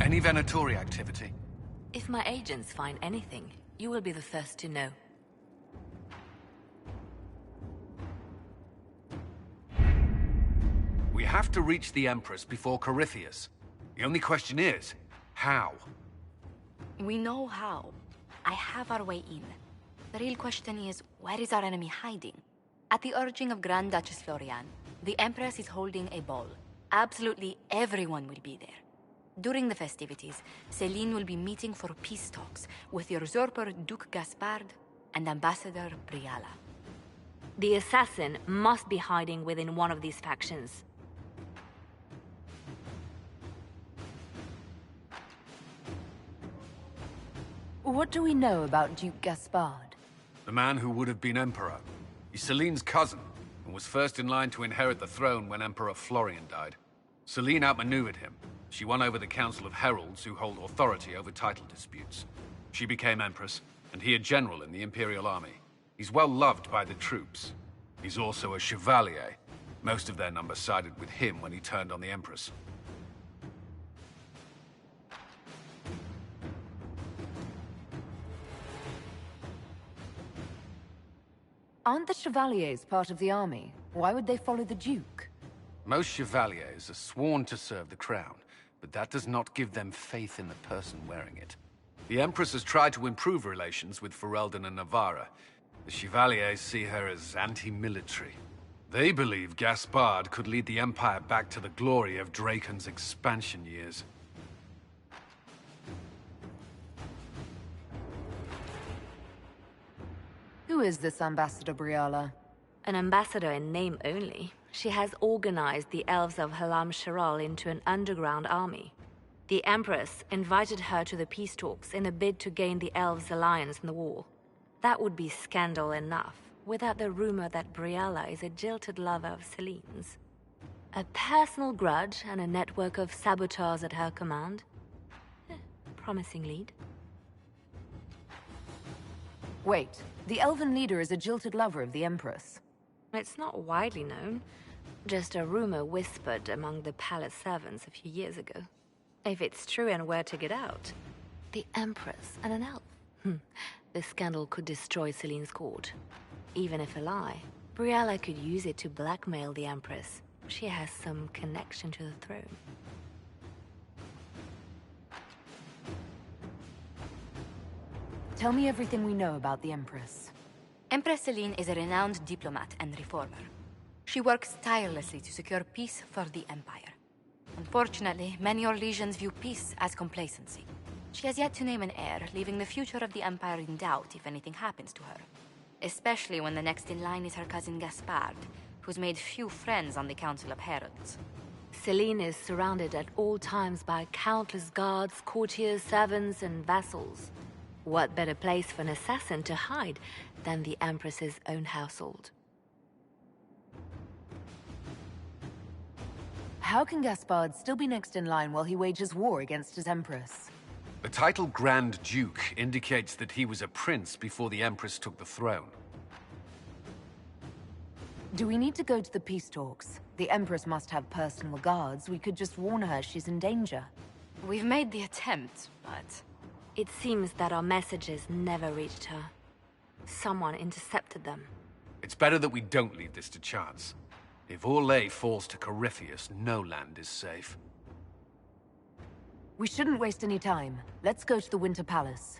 Any Venatori activity? If my agents find anything, you will be the first to know. We have to reach the Empress before Corypheus. The only question is, how? We know how. I have our way in. The real question is, where is our enemy hiding? At the urging of Grand Duchess Florian, the Empress is holding a ball. Absolutely everyone will be there. During the festivities, Celine will be meeting for peace talks with usurper Duke Gaspard and Ambassador Briala. The assassin must be hiding within one of these factions. What do we know about Duke Gaspard? The man who would have been Emperor. He's Celine's cousin, and was first in line to inherit the throne when Emperor Florian died. Celine outmaneuvered him. She won over the Council of Heralds, who hold authority over title disputes. She became Empress, and he a general in the Imperial Army. He's well loved by the troops. He's also a Chevalier. Most of their number sided with him when he turned on the Empress. Aren't the Chevaliers part of the army? Why would they follow the Duke? Most Chevaliers are sworn to serve the crown, but that does not give them faith in the person wearing it. The Empress has tried to improve relations with Ferelden and Navarra. The Chevaliers see her as anti-military. They believe Gaspard could lead the Empire back to the glory of Draken's expansion years. Who is this Ambassador Briala? An ambassador in name only. She has organized the elves of Halam Sharal into an underground army. The Empress invited her to the peace talks in a bid to gain the elves' alliance in the war. That would be scandal enough, without the rumor that Briala is a jilted lover of Celine's. A personal grudge and a network of saboteurs at her command. Promising lead. Wait, the elven leader is a jilted lover of the Empress. It's not widely known. Just a rumor whispered among the palace servants a few years ago. If it's true and were to get out, the Empress and an elf. The scandal could destroy Celine's court. Even if a lie, Briala could use it to blackmail the Empress. She has some connection to the throne. Tell me everything we know about the Empress. Empress Celine is a renowned diplomat and reformer. She works tirelessly to secure peace for the Empire. Unfortunately, many Orlesians view peace as complacency. She has yet to name an heir, leaving the future of the Empire in doubt if anything happens to her. Especially when the next in line is her cousin Gaspard, who's made few friends on the Council of Heralds. Celine is surrounded at all times by countless guards, courtiers, servants, and vassals. What better place for an assassin to hide than the Empress's own household? How can Gaspard still be next in line while he wages war against his Empress? The title Grand Duke indicates that he was a prince before the Empress took the throne. Do we need to go to the peace talks? The Empress must have personal guards. We could just warn her she's in danger. We've made the attempt, but... It seems that our messages never reached her. Someone intercepted them. It's better that we don't leave this to chance. If Orlais falls to Corypheus, no land is safe. We shouldn't waste any time. Let's go to the Winter Palace.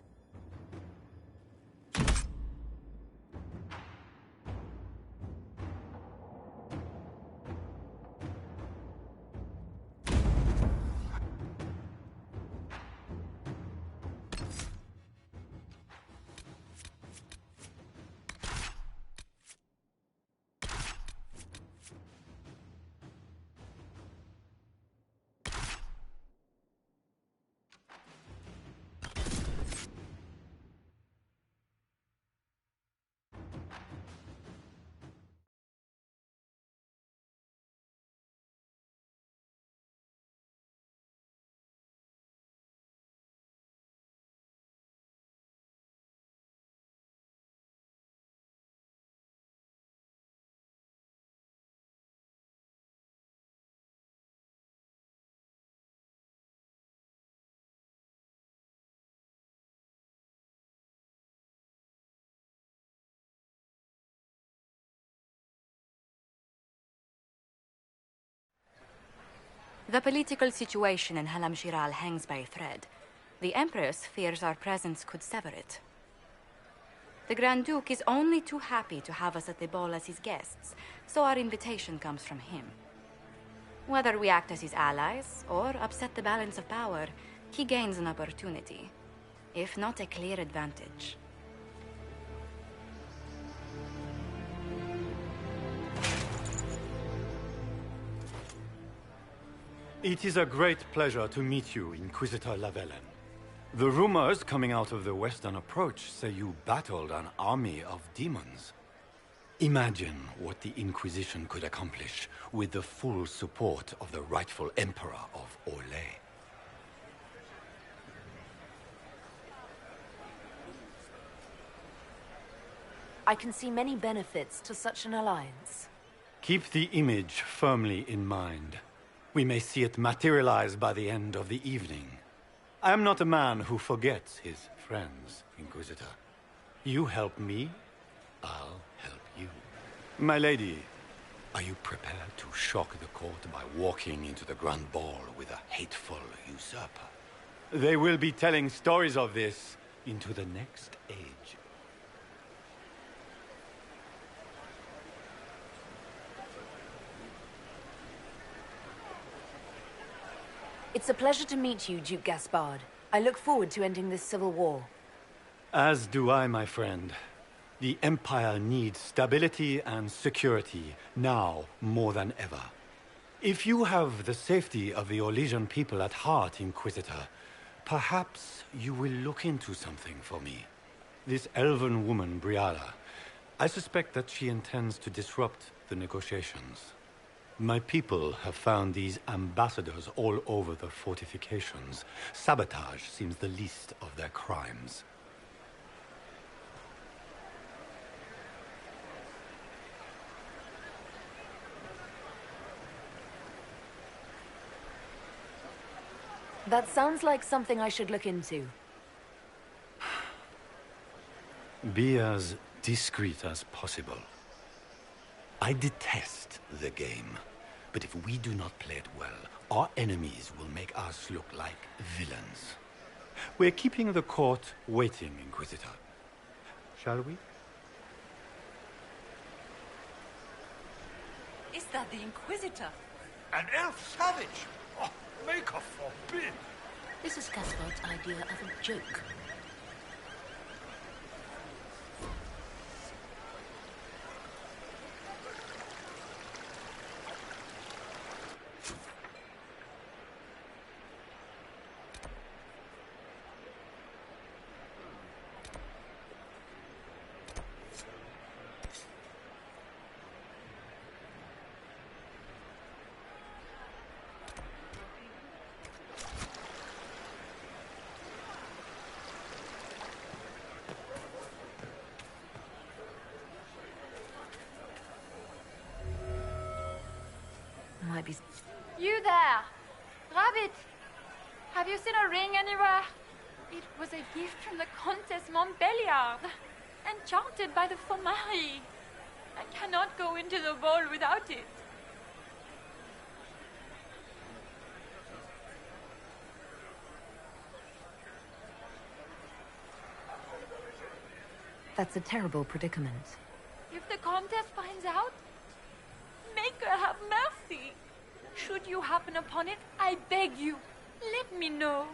The political situation in Halam Shiral hangs by a thread. The Empress fears our presence could sever it. The Grand Duke is only too happy to have us at the ball as his guests, so our invitation comes from him. Whether we act as his allies or upset the balance of power, he gains an opportunity, if not a clear advantage. It is a great pleasure to meet you, Inquisitor Lavellen. The rumors coming out of the Western Approach say you battled an army of demons. Imagine what the Inquisition could accomplish with the full support of the rightful Emperor of Orlais. I can see many benefits to such an alliance. Keep the image firmly in mind. We may see it materialize by the end of the evening. I am not a man who forgets his friends, Inquisitor. You help me, I'll help you. My lady, are you prepared to shock the court by walking into the Grand Ball with a hateful usurper? They will be telling stories of this into the next age. It's a pleasure to meet you, Duke Gaspard. I look forward to ending this civil war. As do I, my friend. The Empire needs stability and security, now more than ever. If you have the safety of the Orlesian people at heart, Inquisitor, perhaps you will look into something for me. This elven woman, Briala, I suspect that she intends to disrupt the negotiations. My people have found these ambassadors all over the fortifications. Sabotage seems the least of their crimes. That sounds like something I should look into. Be as discreet as possible. I detest the game, but if we do not play it well, our enemies will make us look like villains. We're keeping the court waiting, Inquisitor. Shall we? Is that the Inquisitor? An elf savage! Oh, Maker forbid! This is Gaspard's idea of a joke. Might be... You there! Rabbit! Have you seen a ring anywhere? It was a gift from the Countess Montbelliard, enchanted by the Fomari. I cannot go into the ball without it. That's a terrible predicament. If the Countess finds out, make her have mercy. Should you happen upon it, I beg you, let me know.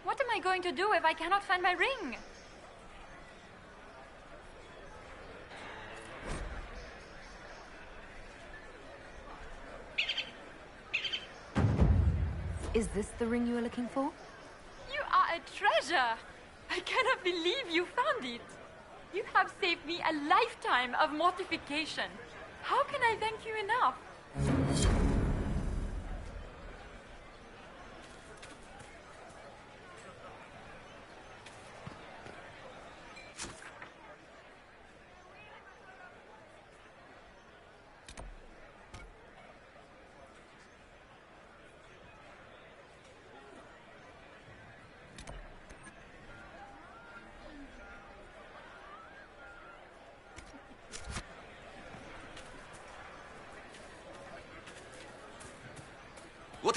What am I going to do if I cannot find my ring? Is this the ring you were looking for? You are a treasure! I cannot believe you found it! You have saved me a lifetime of mortification. How can I thank you enough?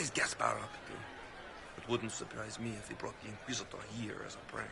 is Gaspar up to? It wouldn't surprise me if he brought the Inquisitor here as a prank.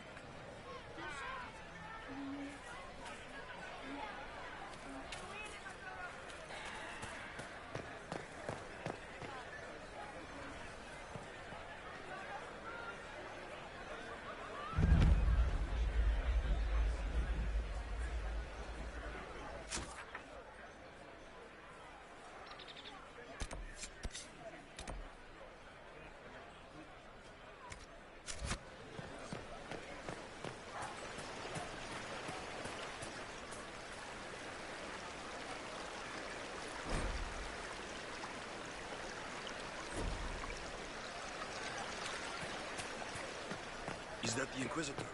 Is that the Inquisitor?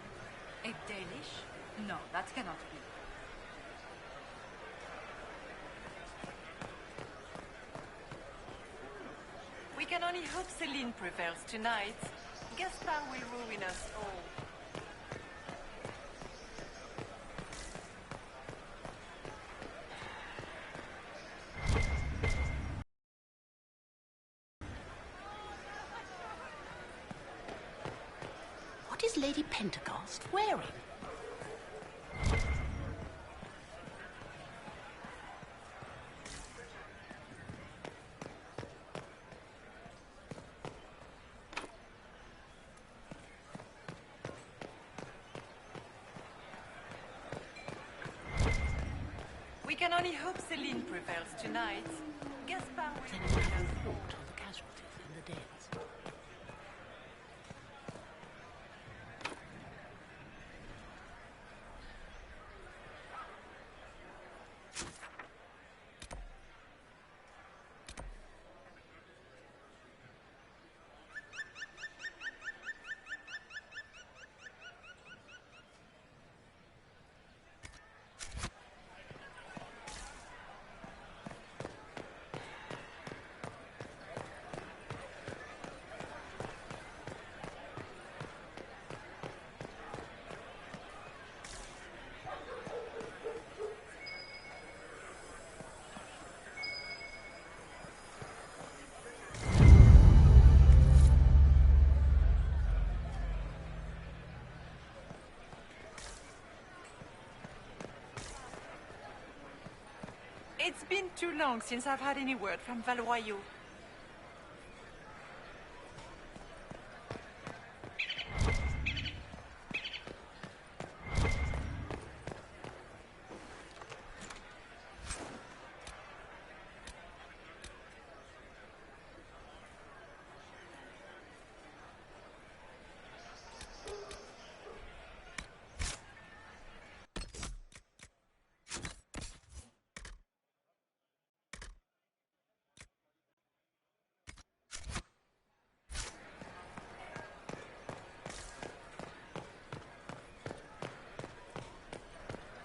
A Danish? No, that cannot be. We can only hope Celine prevails tonight. Gaspar will ruin us all. What is Lady Pentecost wearing? We can only hope Celine prevails tonight. Gaspar Then will we ruin have us a all. report on the casualties in the Dales. It's been too long since I've had any word from Valoyaux.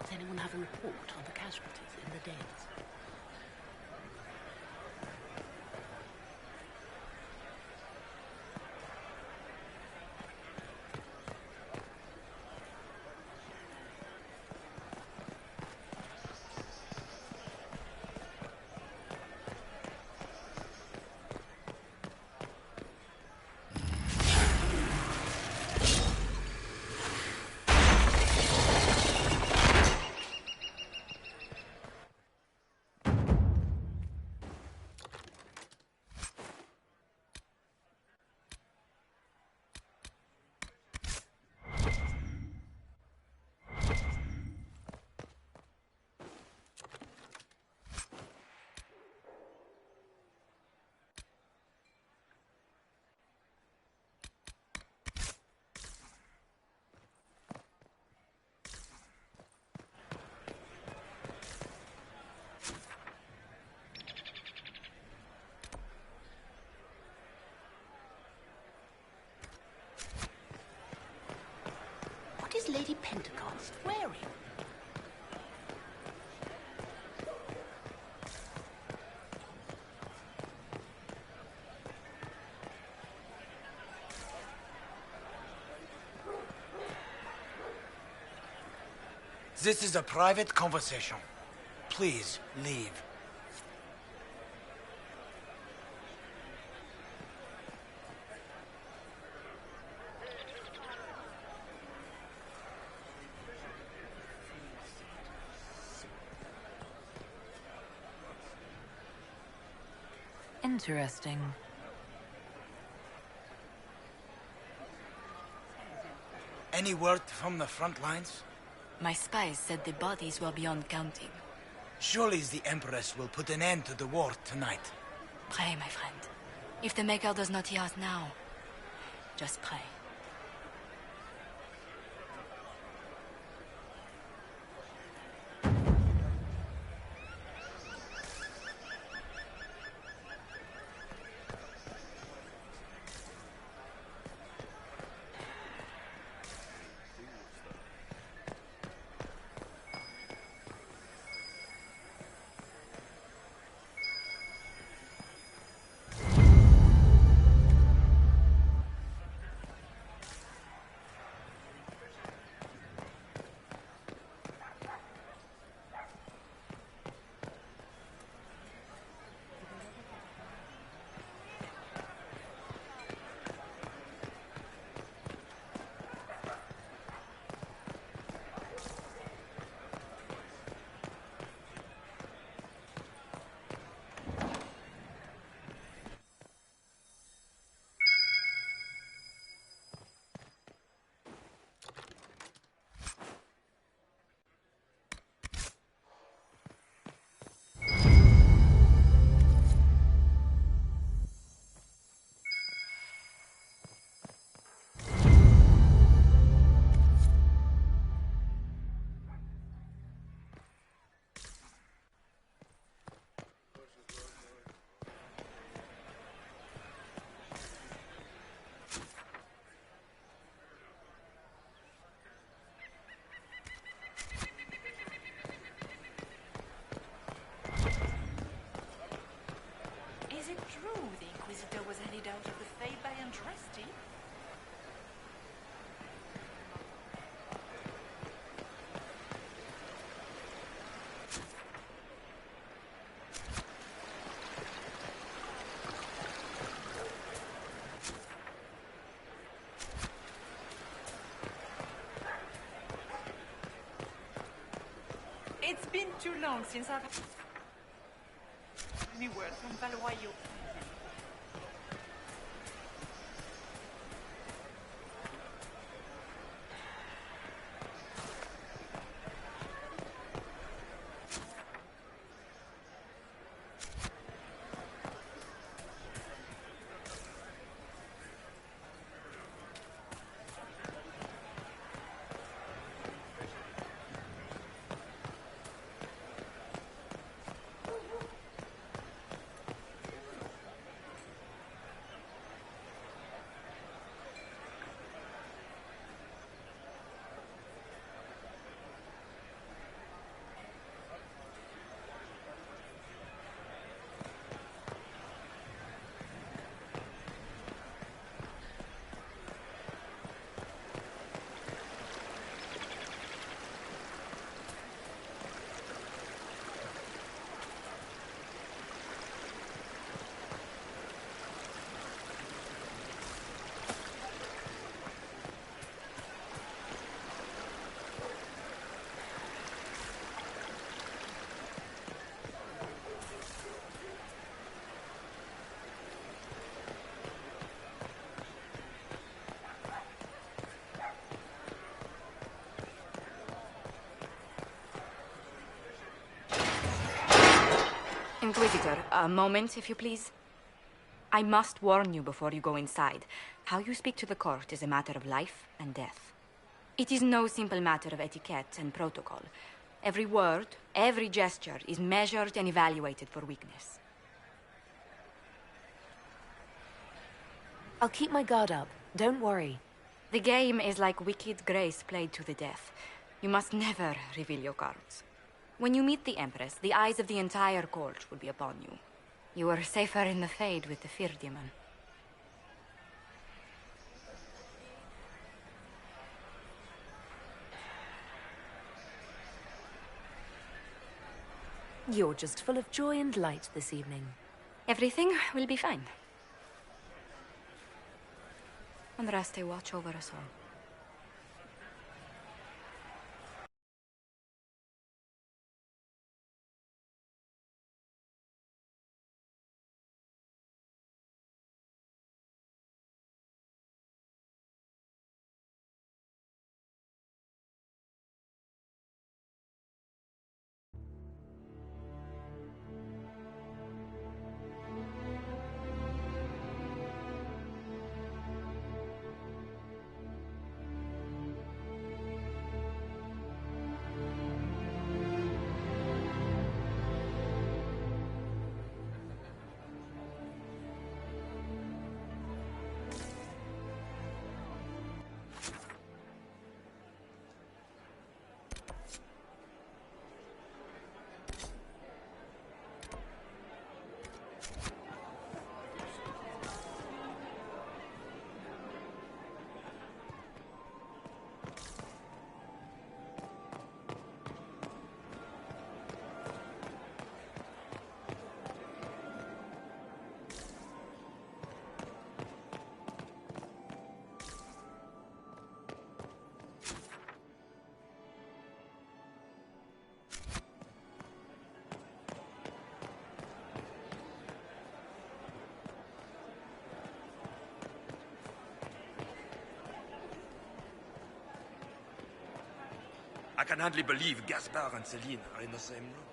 Does anyone have a report on the casualties in the Dales? What is Lady Pentecost wearing? This is a private conversation. Please leave. Interesting. Any word from the front lines? My spies said the bodies were beyond counting. Surely the Empress will put an end to the war tonight. Pray, my friend. If the Maker does not hear us now, just pray. Is it true the Inquisitor was headed out of the Fade by Andraste? It's been too long since I've... Any word from Valroyo? Inquisitor, a moment, if you please. I must warn you before you go inside. How you speak to the court is a matter of life and death. It is no simple matter of etiquette and protocol. Every word, every gesture is measured and evaluated for weakness. I'll keep my guard up. Don't worry. The game is like Wicked Grace played to the death. You must never reveal your cards. When you meet the Empress, the eyes of the entire court will be upon you. You are safer in the Fade with the Fear Demon. You're just full of joy and light this evening. Everything will be fine. Andraste, watch over us all. I can hardly believe Gaspard and Celine are in the same room.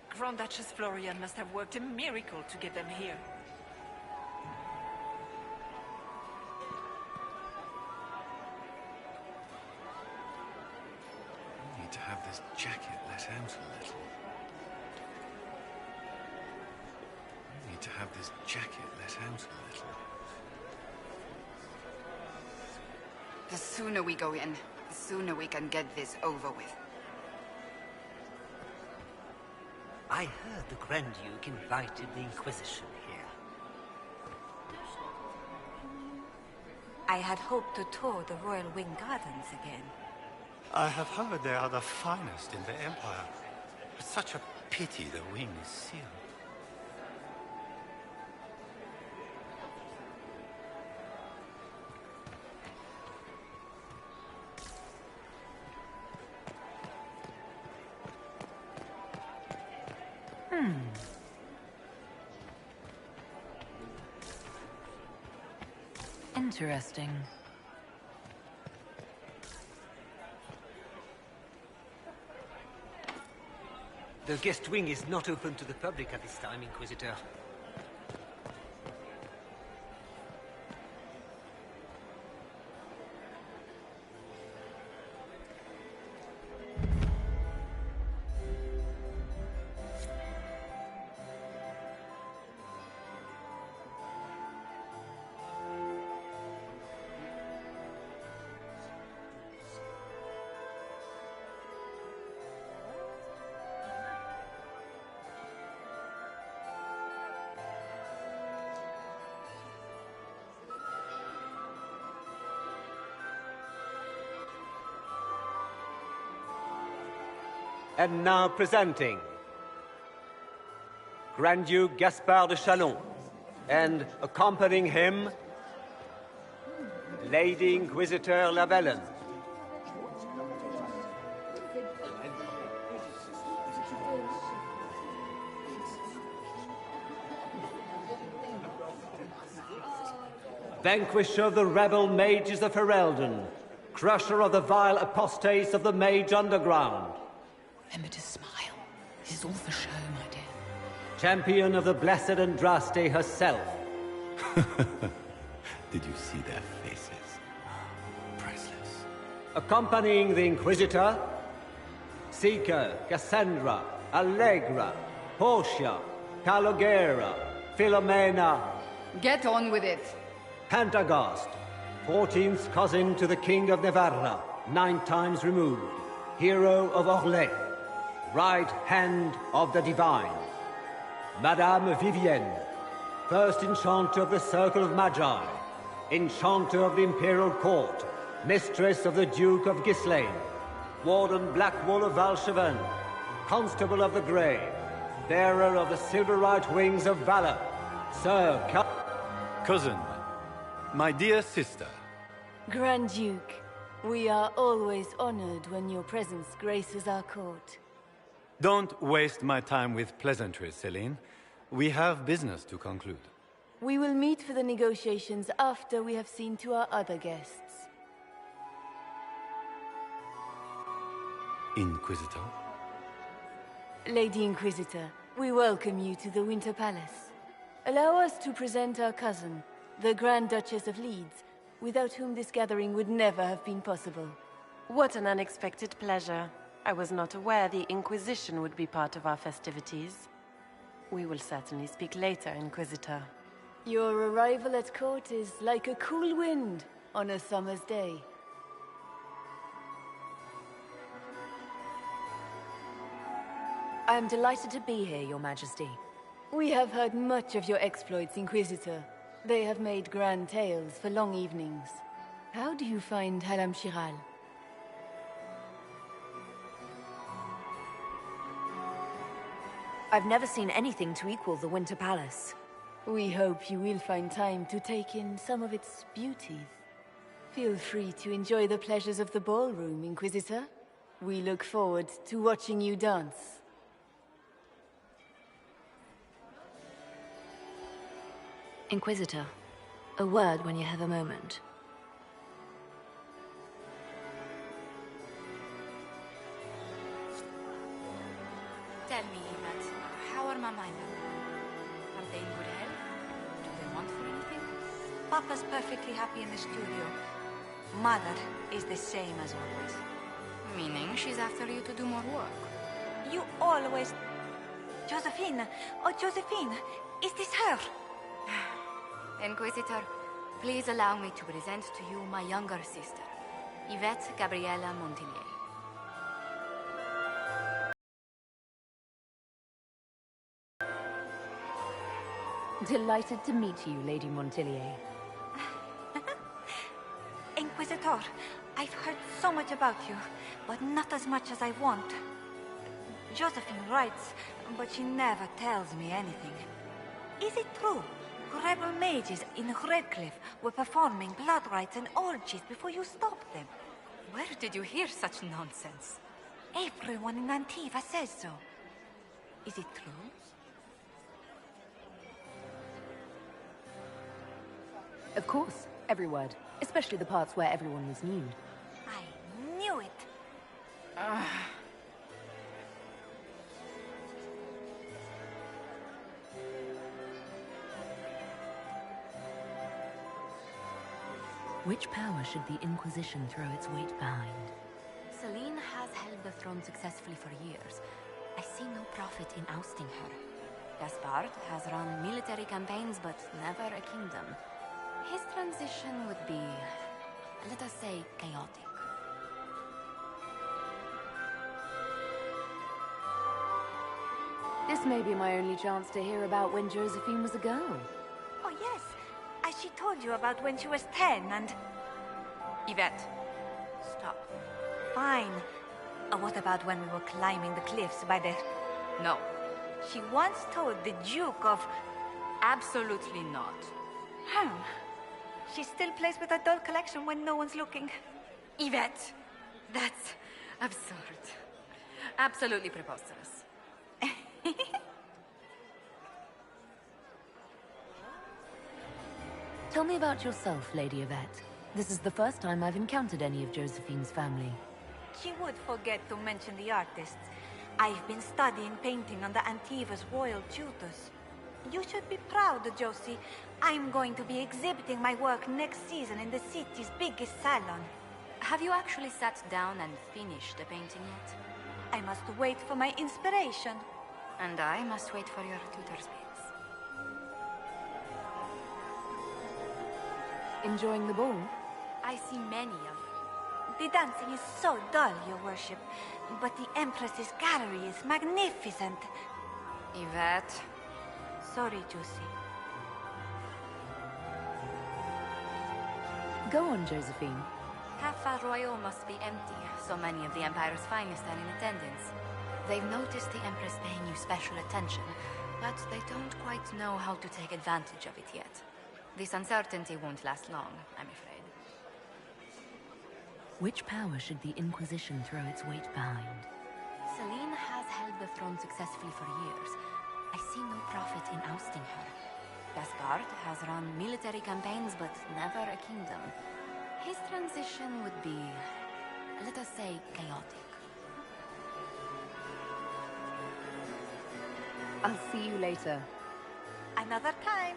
Grand Duchess Florian must have worked a miracle to get them here. I need to have this jacket let out a little. I need to have this jacket let out a little. The sooner we go in, the sooner we can get this over with. I heard the Grand Duke invited the Inquisition here. I had hoped to tour the Royal Wing Gardens again. I have heard they are the finest in the Empire. Such a pity the wing is sealed. Interesting. The guest wing is not open to the public at this time, Inquisitor. And now presenting Grand Duke Gaspard de Chalon, and accompanying him, Lady Inquisitor Lavellen. Vanquisher of the rebel mages of Ferelden, crusher of the vile apostates of the Mage Underground. Remember to smile. This is all for show, my dear. Champion of the Blessed Andraste herself. Did you see their faces? Priceless. Accompanying the Inquisitor, Seeker, Cassandra, Allegra, Portia, Calogera, Philomena. Get on with it. Pantagast, 14th cousin to the King of Navarra, 9 times removed. Hero of Orlais, right hand of the Divine. Madame Vivienne, first enchanter of the Circle of Magi, enchanter of the Imperial Court, mistress of the Duke of Ghislaine, Warden Blackwall of Valcheven, constable of the Grey, bearer of the silver-right wings of valor, Sir Cousin, my dear sister. Grand Duke, we are always honored when your presence graces our court. Don't waste my time with pleasantries, Celine. We have business to conclude. We will meet for the negotiations after we have seen to our other guests. Inquisitor? Lady Inquisitor, we welcome you to the Winter Palace. Allow us to present our cousin, the Grand Duchess of Leeds, without whom this gathering would never have been possible. What an unexpected pleasure. I was not aware the Inquisition would be part of our festivities. We will certainly speak later, Inquisitor. Your arrival at court is like a cool wind on a summer's day. I am delighted to be here, Your Majesty. We have heard much of your exploits, Inquisitor. They have made grand tales for long evenings. How do you find Halam Shiral? I've never seen anything to equal the Winter Palace. We hope you will find time to take in some of its beauties. Feel free to enjoy the pleasures of the ballroom, Inquisitor. We look forward to watching you dance. Inquisitor, a word when you have a moment. Tell me, Yvette, how are Mama and Papa? Are they in good health? Do they want for anything? Papa's perfectly happy in the studio. Mother is the same as always. Meaning she's after you to do more work. You always... Josephine! Oh, Josephine! Is this her? Inquisitor, please allow me to present to you my younger sister, Yvette Gabriella Montiglier. Delighted to meet you, Lady Montiglier. Inquisitor, I've heard so much about you, but not as much as I want. Josephine writes, but she never tells me anything. Is it true? Rebel mages in Redcliffe were performing blood rites and orgies before you stopped them. Where did you hear such nonsense? Everyone in Antiva says so. Is it true? Of course, every word. Especially the parts where everyone was nude. I knew it! Which power should the Inquisition throw its weight behind? Celine has held the throne successfully for years. I see no profit in ousting her. Gaspard has run military campaigns, but never a kingdom. His transition would be, let us say, chaotic. This may be my only chance to hear about when Josephine was a girl. Oh yes, as she told you about when she was 10 and... Yvette, stop. Fine. What about when we were climbing the cliffs by the... No. She once told the Duke of... Absolutely not. She still plays with her doll collection when no one's looking. Yvette, that's absurd. Absolutely preposterous. Tell me about yourself, Lady Yvette. This is the first time I've encountered any of Josephine's family. She would forget to mention the artists. I've been studying painting under Antiva's royal tutors. You should be proud, Josie. I'm going to be exhibiting my work next season in the city's biggest salon. Have you actually sat down and finished the painting yet? I must wait for my inspiration. And I must wait for your tutor's bits. Enjoying the ball? I see many of them. The dancing is so dull, Your Worship. But the Empress's gallery is magnificent. Yvette. Sorry, Josie. Go on, Josephine. Half Royal must be empty. So many of the Empire's finest are in attendance. They've noticed the Empress paying you special attention, but they don't quite know how to take advantage of it yet. This uncertainty won't last long, I'm afraid. Which power should the Inquisition throw its weight behind? Celine has held the throne successfully for years. I see no profit in ousting her. Gaspard has run military campaigns, but never a kingdom. His transition would be, let us say, chaotic. I'll see you later. Another time.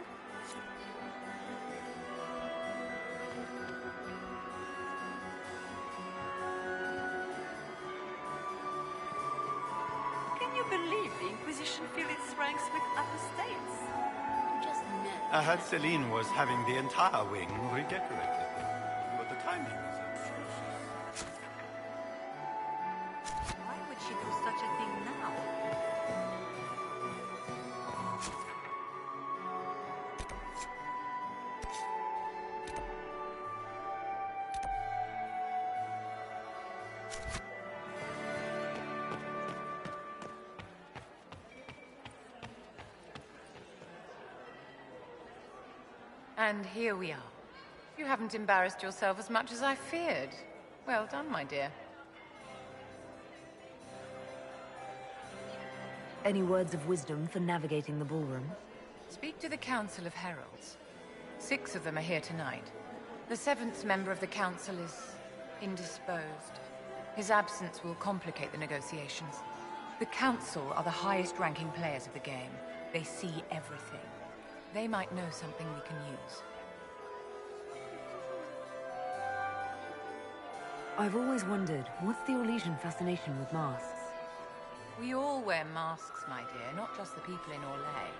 Can you believe the Inquisition fill its ranks with other states? Just never. I heard Celine was having the entire wing redecorated. But the timing is atrocious. Why would she do such a thing now? And here we are. You haven't embarrassed yourself as much as I feared. Well done, my dear. Any words of wisdom for navigating the ballroom? Speak to the Council of Heralds. 6 of them are here tonight. The 7th member of the Council is indisposed. His absence will complicate the negotiations. The Council are the highest-ranking players of the game. They see everything. They might know something we can use. I've always wondered, what's the Orlesian fascination with masks? We all wear masks, my dear, not just the people in Orlais.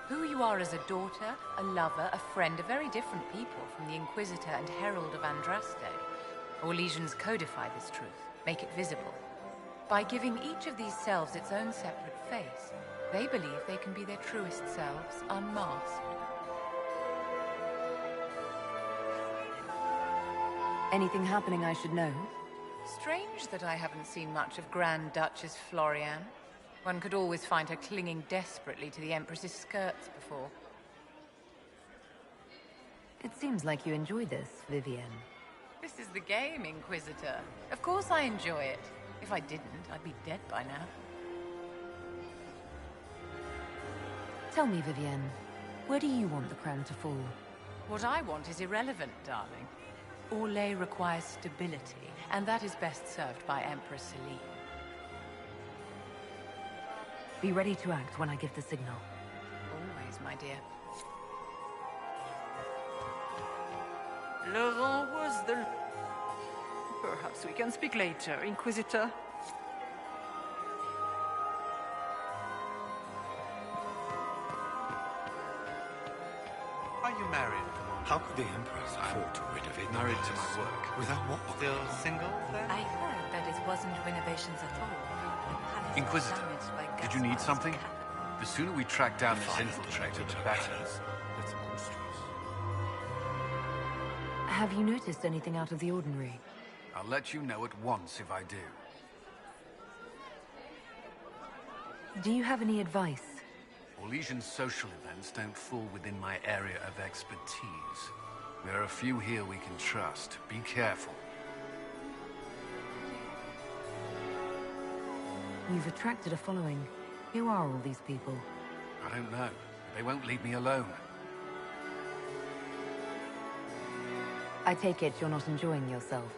Who you are as a daughter, a lover, a friend are very different people from the Inquisitor and Herald of Andraste. Orlesians codify this truth, make it visible. By giving each of these selves its own separate face, they believe they can be their truest selves, unmasked. Anything happening I should know? Strange that I haven't seen much of Grand Duchess Florian. One could always find her clinging desperately to the Empress's skirts before. It seems like you enjoy this, Vivienne. This is the game, Inquisitor. Of course I enjoy it. If I didn't, I'd be dead by now. Tell me, Vivienne, where do you want the crown to fall? What I want is irrelevant, darling. Orlais requires stability, and that is best served by Empress Celine. Be ready to act when I give the signal. Always, my dear. Laurent was the... Perhaps we can speak later, Inquisitor. Are you married? How could the Empress afford to renovate Married the to palace? my work. Without what? Still single, then? I heard that it wasn't renovations at all. The palace was Inquisitor, damaged by did gas you need fires something? capital. The sooner we track down this Fire infiltrator, the to better. palace. That's monstrous. Have you noticed anything out of the ordinary? I'll let you know at once if I do. Do you have any advice? Orlesian social events don't fall within my area of expertise. There are a few here we can trust. Be careful. You've attracted a following. Who are all these people? I don't know. They won't leave me alone. I take it you're not enjoying yourself.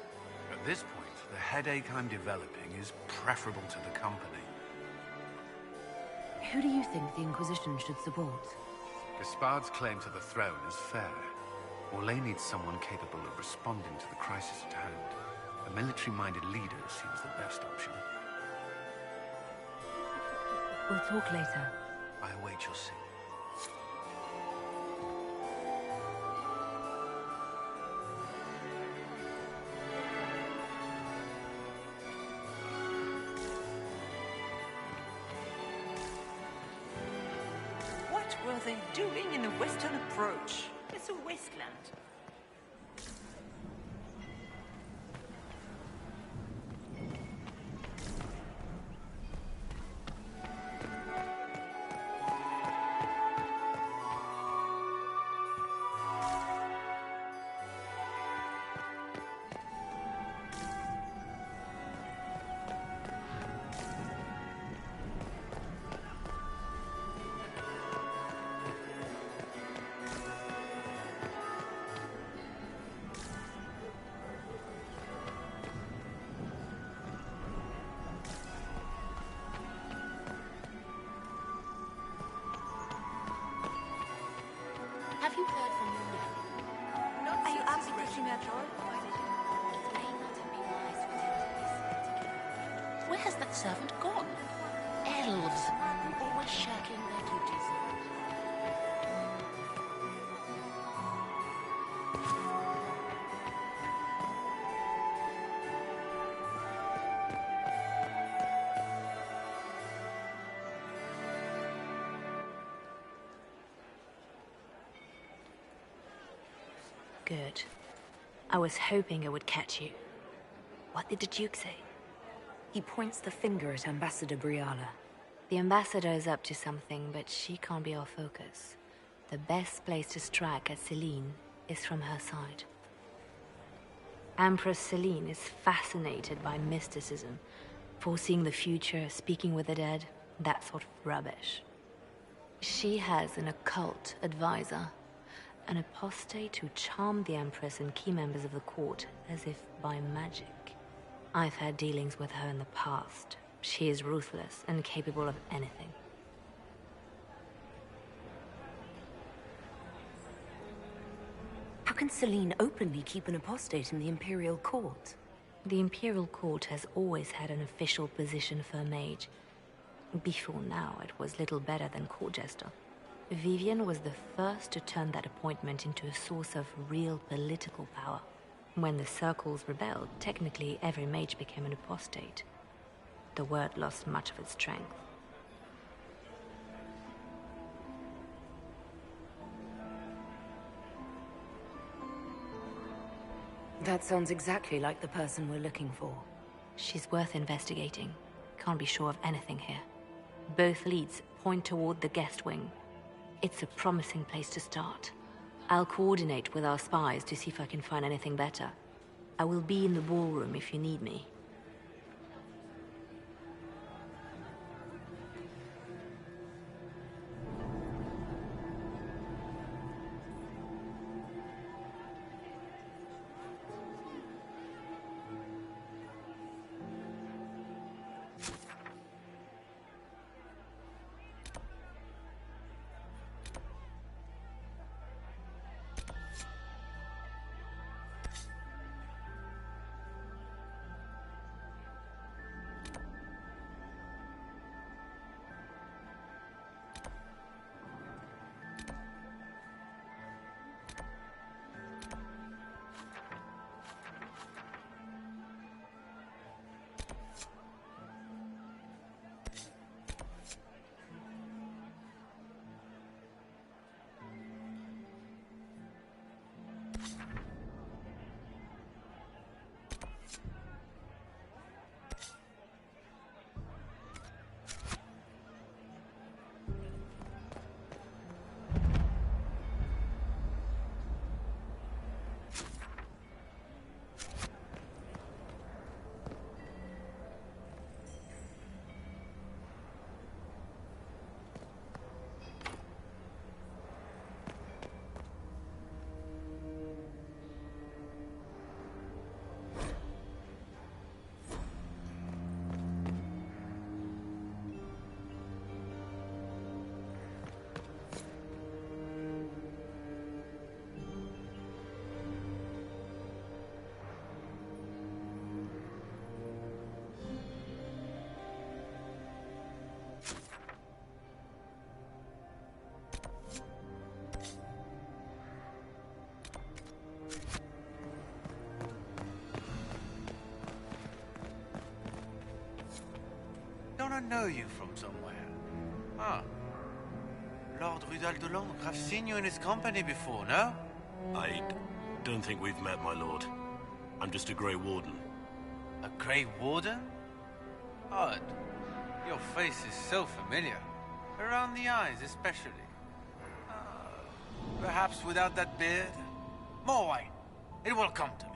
At this point, the headache I'm developing is preferable to the company. Who do you think the Inquisition should support? Gaspard's claim to the throne is fair. Orlais needs someone capable of responding to the crisis at hand. A military-minded leader seems the best option. We'll talk later. I await your signal. What were they doing in the western approach? It's a wasteland. Have you heard from your nephew? Are you happy to see me at all? It may not have been wise for him to be so particular. Where has that servant gone? Elves, always shirking their duties. Good. I was hoping it would catch you. What did the Duke say? He points the finger at Ambassador Briala. The ambassador is up to something, but she can't be our focus. the best place to strike at Celine is from her side. Empress Celine is fascinated by mysticism, foreseeing the future, speaking with the dead, that sort of rubbish. She has an occult advisor, an apostate who charmed the Empress and key members of the court as if by magic. I've had dealings with her in the past. She is ruthless and capable of anything. How can Celine openly keep an apostate in the Imperial Court? The Imperial Court has always had an official position for a mage. Before now, it was little better than court jester. Vivian was the first to turn that appointment into a source of real political power. When the circles rebelled, technically every mage became an apostate. The word lost much of its strength. That sounds exactly like the person we're looking for. She's worth investigating. Can't be sure of anything here. Both leads point toward the guest wing. It's a promising place to start. I'll coordinate with our spies to see if I can find anything better. I will be in the ballroom if you need me. Don't I know you from somewhere? Ah. Lord Rudal de Langres, I've seen you in his company before, no? I don't think we've met, my lord. I'm just a Grey Warden. A Grey Warden? Odd. Your face is so familiar. Around the eyes, especially. Perhaps without that beard? More wine. It will come to me.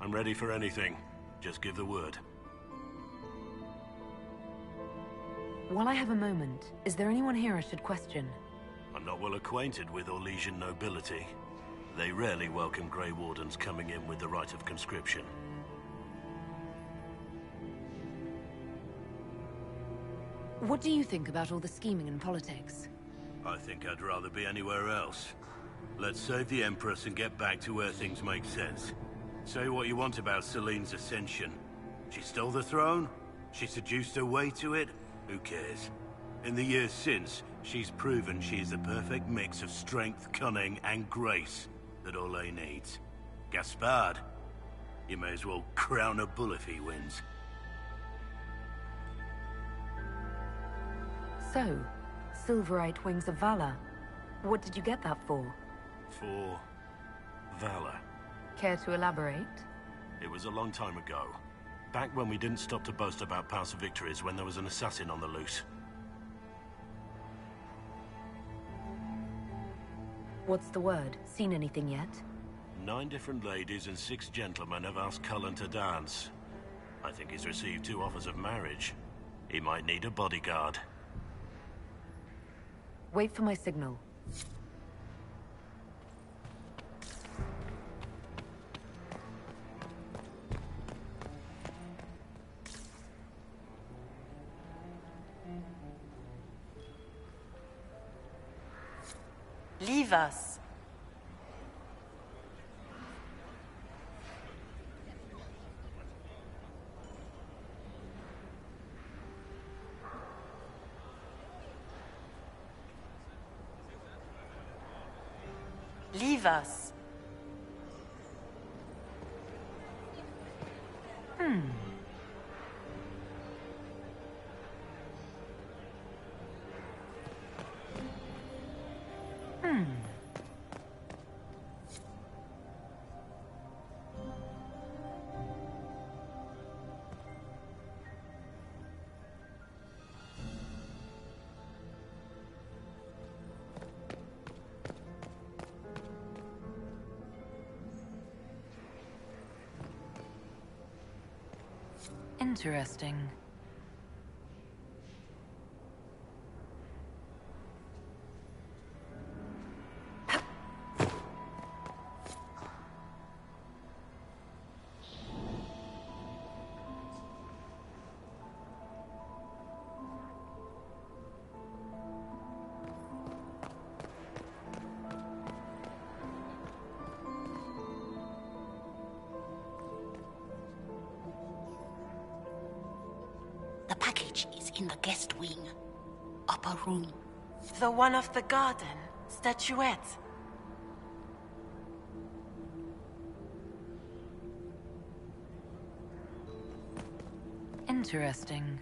I'm ready for anything. Just give the word. While I have a moment, is there anyone here I should question? I'm not well acquainted with Orlesian nobility. They rarely welcome Grey Wardens coming in with the right of conscription. What do you think about all the scheming and politics? I think I'd rather be anywhere else. Let's save the Empress and get back to where things make sense. Say what you want about Celine's ascension. She stole the throne? She seduced her way to it? Who cares? In the years since, she's proven she is the perfect mix of strength, cunning, and grace that Orlais needs. Gaspard, you may as well crown a bull if he wins. So, Silverite Wings of Valor. What did you get that for? For valor. Care to elaborate? It was a long time ago. Back when we didn't stop to boast about past victories when there was an assassin on the loose. What's the word? Seen anything yet? 9 different ladies and 6 gentlemen have asked Cullen to dance. I think he's received 2 offers of marriage. He might need a bodyguard. Wait for my signal. Leave us. Leave us. Interesting. The package is in the guest wing. Upper room. The one off the garden. Statuette. Interesting.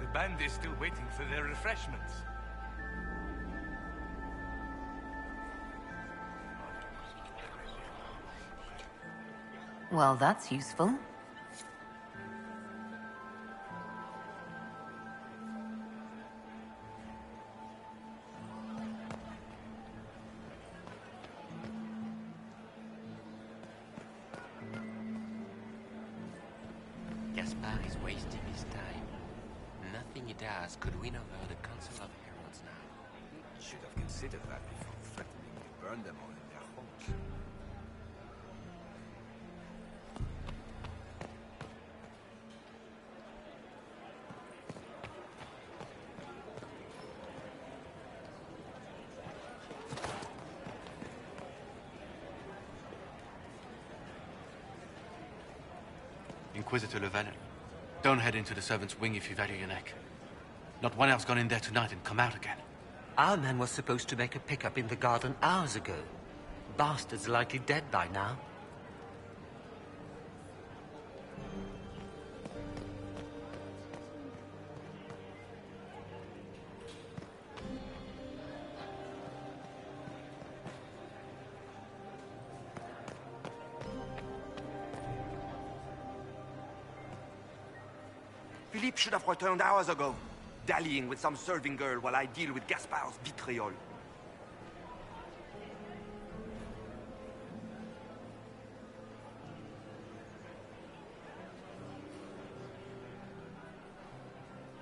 The band is still waiting for their refreshments. Well, that's useful. Gaspard is wasting his time. Nothing he does could win over the Council of Heralds now. Should have considered that before threatening to burn them all in their homes. Inquisitor Llewellyn, don't head into the servants' wing if you value your neck. Not one else gone in there tonight and come out again. Our man was supposed to make a pickup in the garden hours ago. Bastard's likely dead by now. Philippe should have returned hours ago, dallying with some serving girl while I deal with Gaspard's vitriol.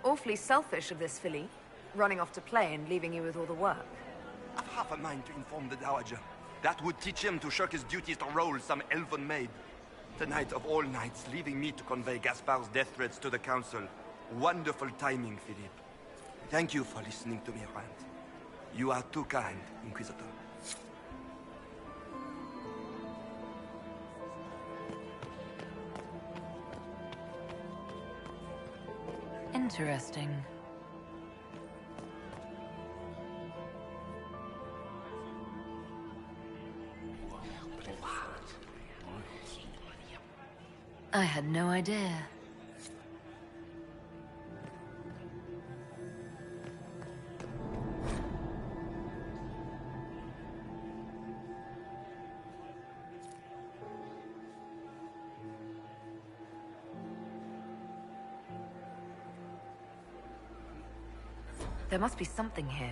Awfully selfish of this filly, running off to play and leaving you with all the work. I've half a mind to inform the Dowager. That would teach him to shirk his duties to roll some elven maid. Tonight of all nights, leaving me to convey Gaspard's death threats to the Council. Wonderful timing, Philippe. Thank you for listening to me rant. You are too kind, Inquisitor. Interesting. I had no idea. There must be something here.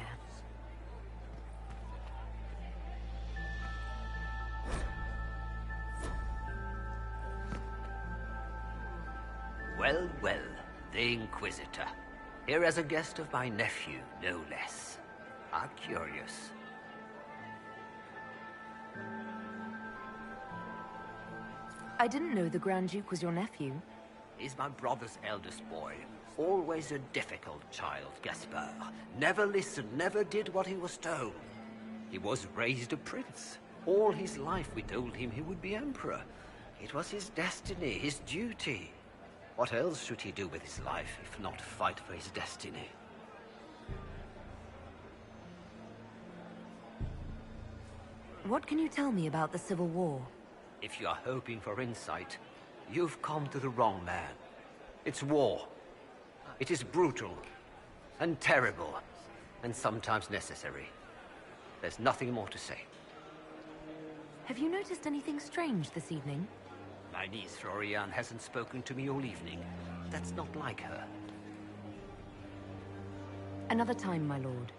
Well, well, the Inquisitor. Here as a guest of my nephew, no less. How curious. I didn't know the Grand Duke was your nephew. He's my brother's eldest boy. Always a difficult child, Gaspard. Never listened, never did what he was told. He was raised a prince. All his life we told him he would be emperor. It was his destiny, his duty. What else should he do with his life, if not fight for his destiny? What can you tell me about the Civil War? If you are hoping for insight, you've come to the wrong man. It's war. It is brutal, and terrible, and sometimes necessary. There's nothing more to say. Have you noticed anything strange this evening? My niece Florian hasn't spoken to me all evening. That's not like her. Another time, my lord.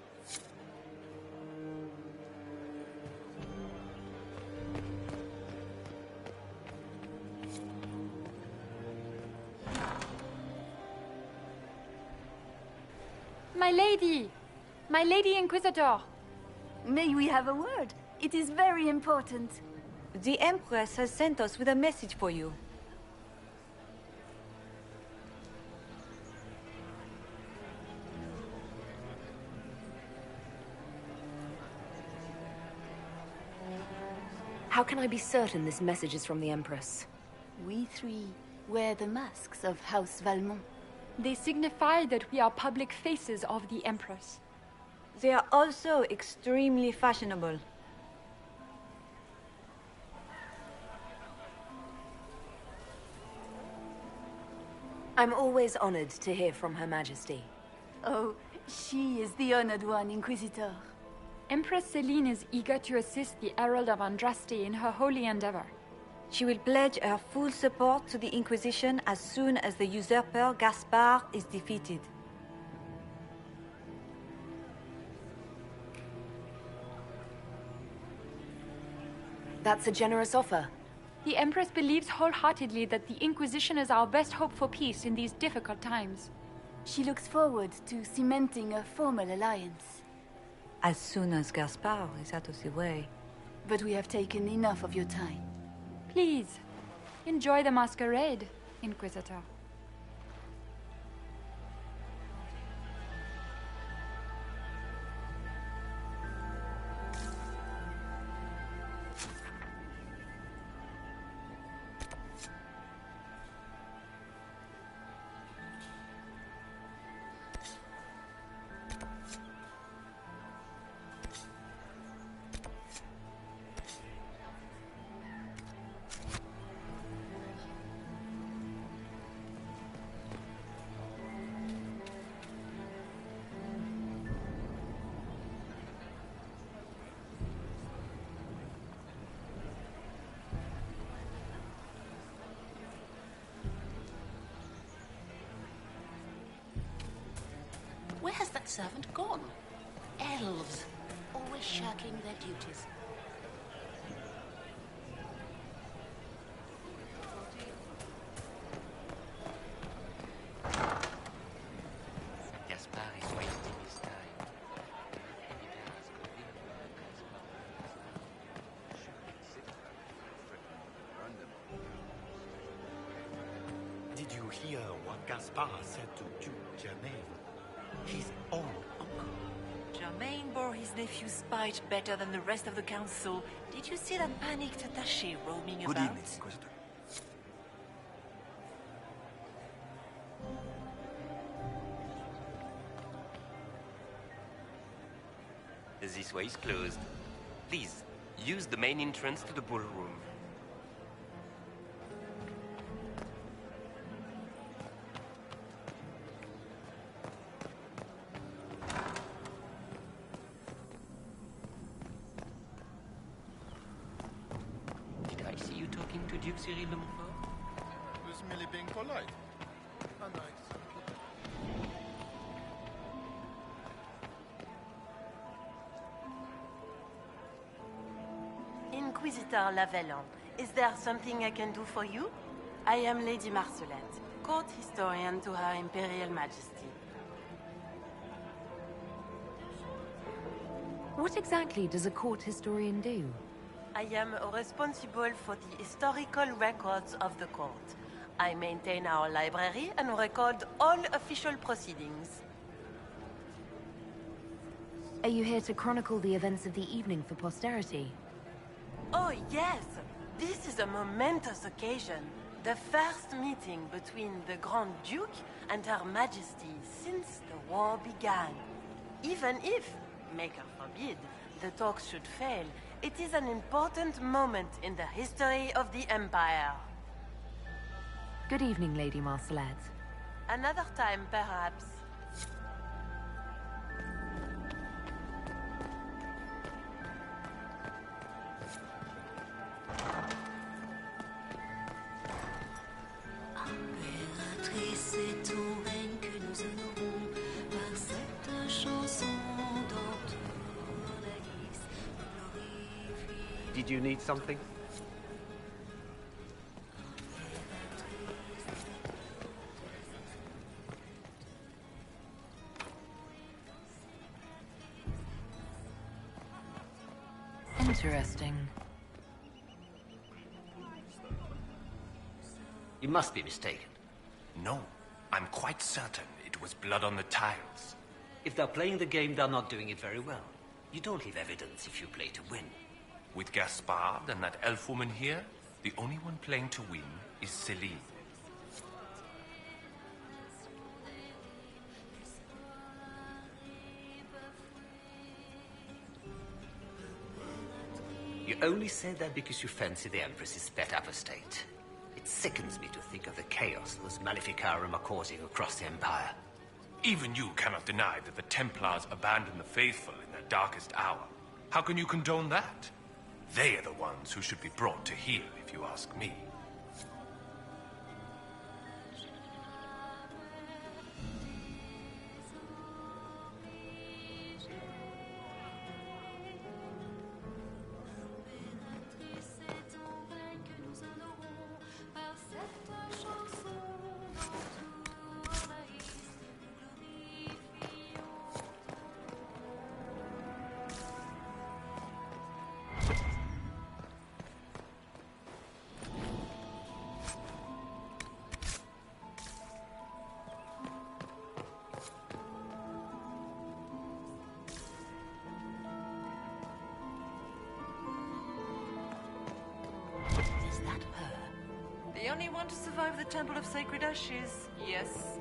My Lady Inquisitor! May we have a word? It is very important. The Empress has sent us with a message for you. How can I be certain this message is from the Empress? We three wear the masks of House Valmont. They signify that we are public faces of the Empress. They are also extremely fashionable. I'm always honored to hear from Her Majesty. Oh, she is the honored one, Inquisitor. Empress Celine is eager to assist the Herald of Andraste in her holy endeavor. She will pledge her full support to the Inquisition as soon as the usurper Gaspard is defeated. That's a generous offer. The Empress believes wholeheartedly that the Inquisition is our best hope for peace in these difficult times. She looks forward to cementing a formal alliance. As soon as Gaspard is out of the way. But we have taken enough of your time. Please, enjoy the masquerade, Inquisitor. Where has that servant gone? Elves, always shirking their duties. Gaspard is wasting his time. Did you hear what Gaspard said to Duke Germain? His own uncle. Germain bore his nephew's spite better than the rest of the council. Did you see that panicked attaché roaming Good about? evening, Inquisitor. This way is closed. Please, use the main entrance to the ballroom. Duke Cyril de Montfort? Was merely being polite. How nice. Inquisitor Lavellan, is there something I can do for you? I am Lady Marcelette, court historian to Her Imperial Majesty. What exactly does a court historian do? I am responsible for the historical records of the court. I maintain our library and record all official proceedings. Are you here to chronicle the events of the evening for posterity? Oh yes! This is a momentous occasion. The first meeting between the Grand Duke and Her Majesty since the war began. Even if, Maker forbid, the talks should fail, it is an important moment in the history of the Empire. Good evening, Lady Marcelette. Another time, perhaps. Impératrice et ton règne que nous honorons par cette chanson d'entour la glisse glorifie. Did you need something? Interesting. You must be mistaken. No, I'm quite certain it was blood on the tiles. If they're playing the game, they're not doing it very well. You don't leave evidence if you play to win. With Gaspard and that elf woman here, the only one playing to win is Celine. You only say that because you fancy the Empress's pet apostate. It sickens me to think of the chaos those Maleficarum are causing across the Empire. Even you cannot deny that the Templars abandoned the faithful in their darkest hour. How can you condone that? They are the ones who should be brought to heel, if you ask me. The only one to survive the Temple of Sacred Ashes, yes.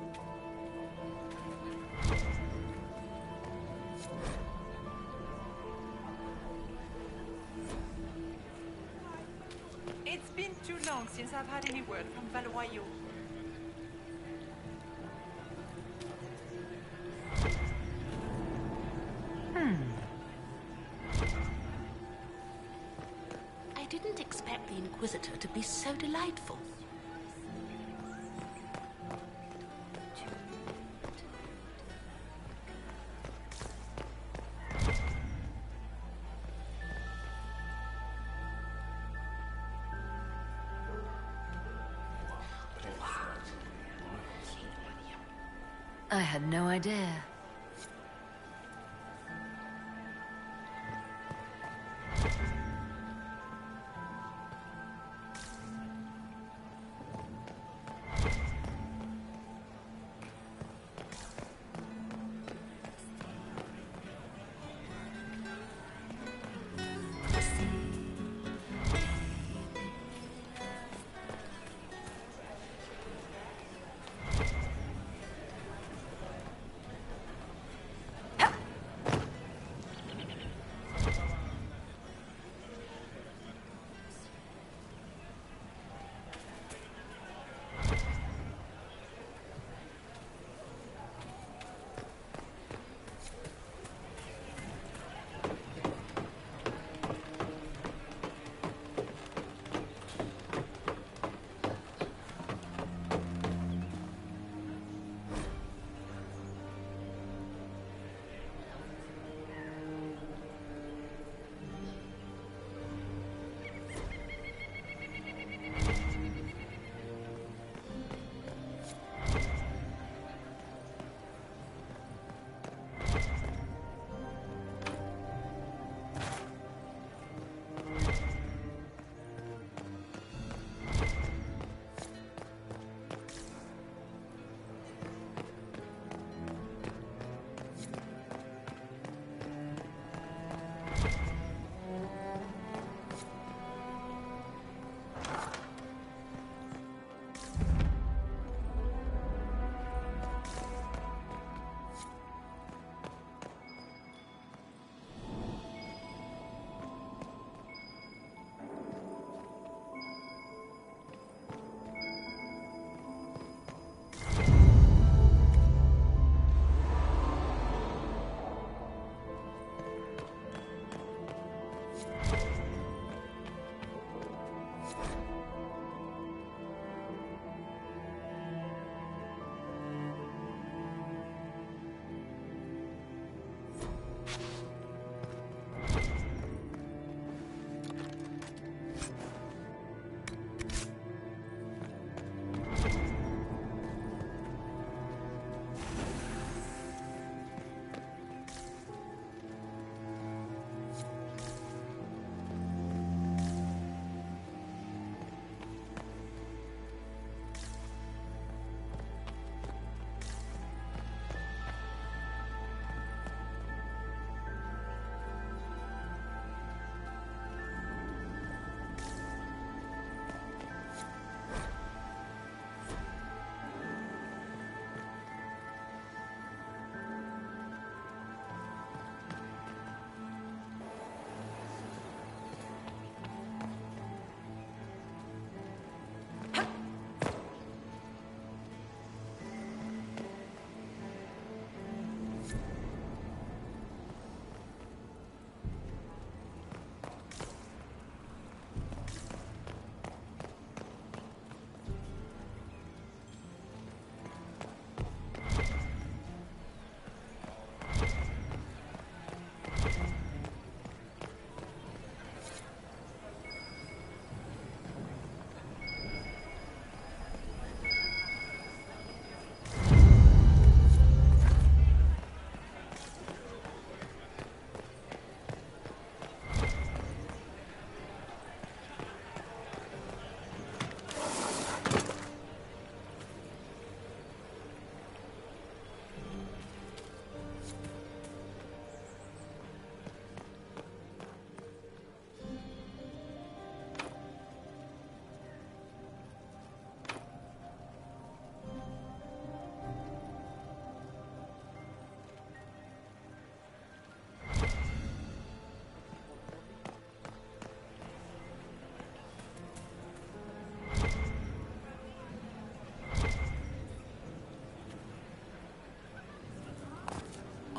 It's been too long since I've had any word from Valoyaux. I didn't expect the Inquisitor to be so delightful. I had no idea.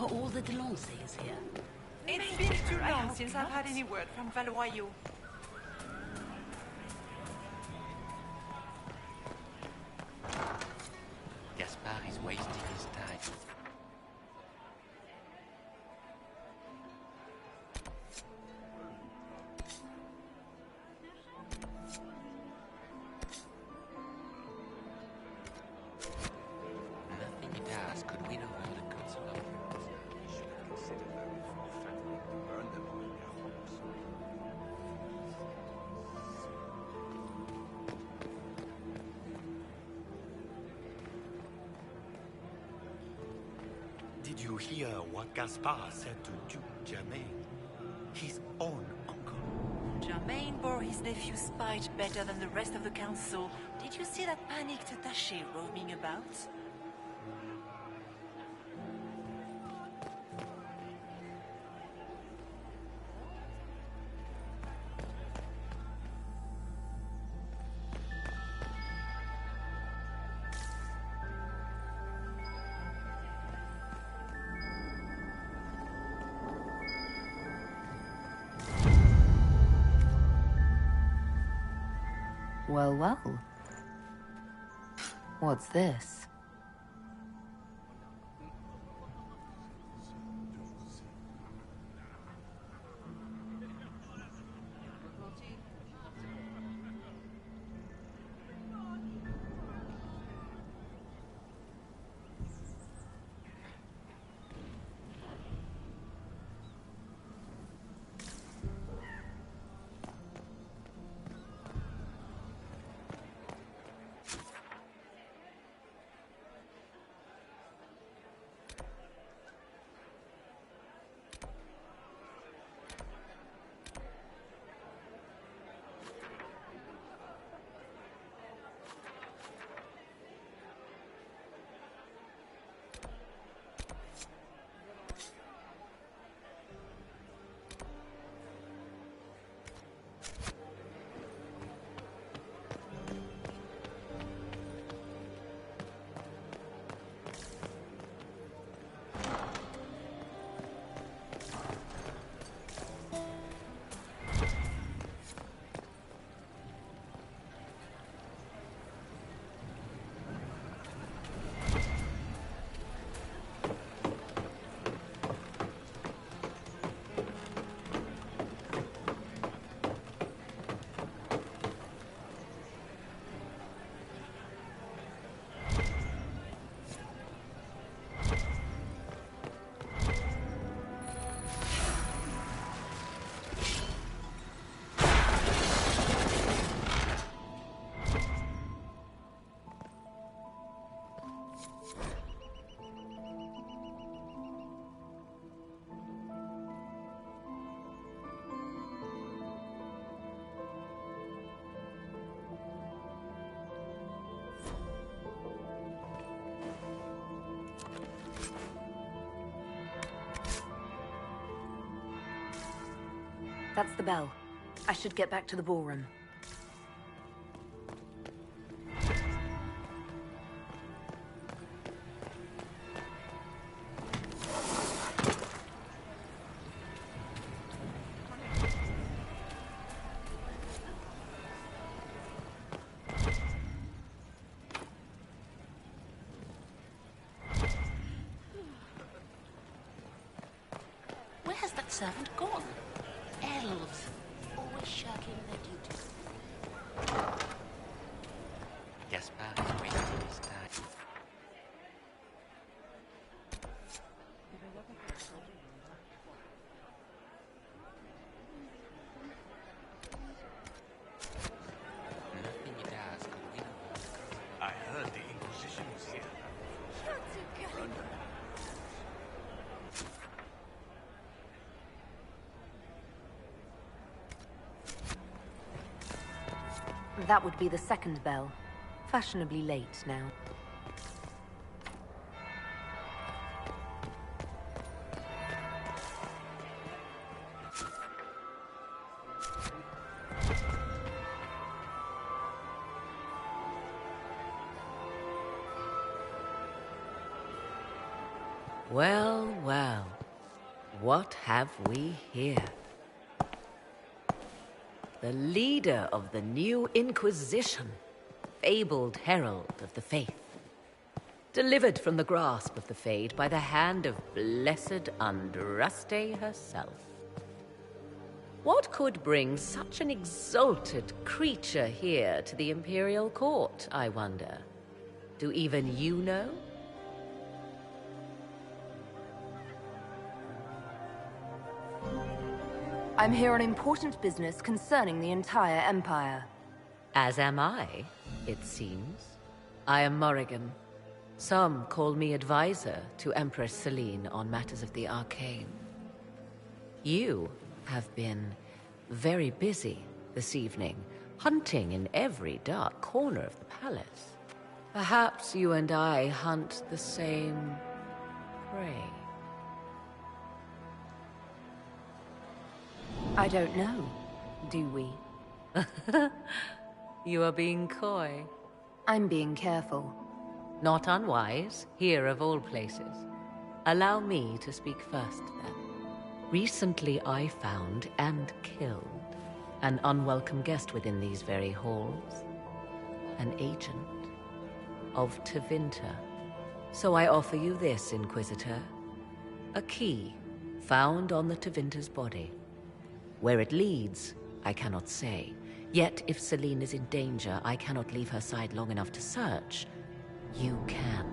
Are all the Delancey's here? It's been too long since I've had any word from Valoyaux. Gaspard is wasting his time. Nothing he does could win over the Council of Heroes. He should have considered that before threatening to burn them all in their homes. Did you hear what Gaspard said to Duke Germain? His own uncle. Germain bore his nephew's spite better than the rest of the council. Did you see that panicked attaché roaming about? Well, well. What's this? That's the bell. I should get back to the ballroom. Where has that servant gone? Elves, always shirking their duties. Gaspard is wasting his time. Nothing he does could win over the Council. I heard the Inquisition was here. That would be the second bell. Fashionably late now. Well, well. What have we here? The leader of the new Inquisition, fabled herald of the faith. Delivered from the grasp of the Fade by the hand of blessed Andraste herself. What could bring such an exalted creature here to the Imperial Court, I wonder? Do even you know? I'm here on important business concerning the entire Empire. As am I, it seems. I am Morrigan. Some call me advisor to Empress Celine on matters of the arcane. You have been very busy this evening, hunting in every dark corner of the palace. Perhaps you and I hunt the same prey. I don't know. Do we? You are being coy. I'm being careful. Not unwise, here of all places. Allow me to speak first, then. Recently I found and killed an unwelcome guest within these very halls. An agent of Tevinter. So I offer you this, Inquisitor. A key found on the Tevinter's body. Where it leads, I cannot say. Yet if Celine is in danger, I cannot leave her side long enough to search. You can.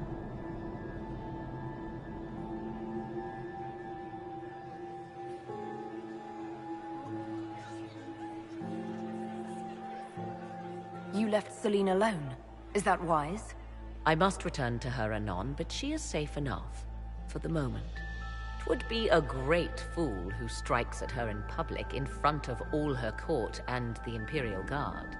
You left Celine alone. Is that wise? I must return to her anon, but she is safe enough. For the moment. 'Twould be a great fool who strikes at her in public in front of all her court and the Imperial Guard.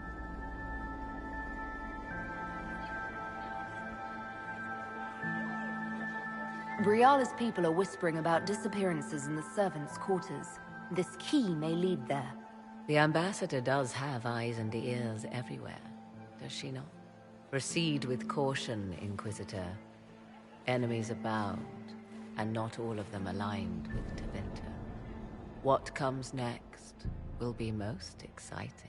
Briala's people are whispering about disappearances in the servants' quarters. This key may lead there. The ambassador does have eyes and ears everywhere, does she not? Proceed with caution, Inquisitor. Enemies abound, and not all of them aligned with Tevinter. What comes next will be most exciting.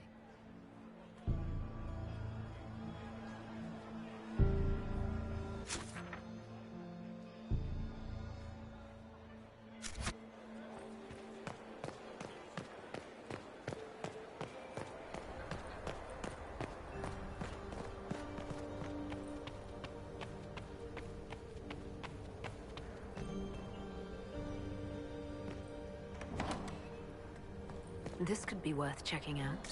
This could be worth checking out.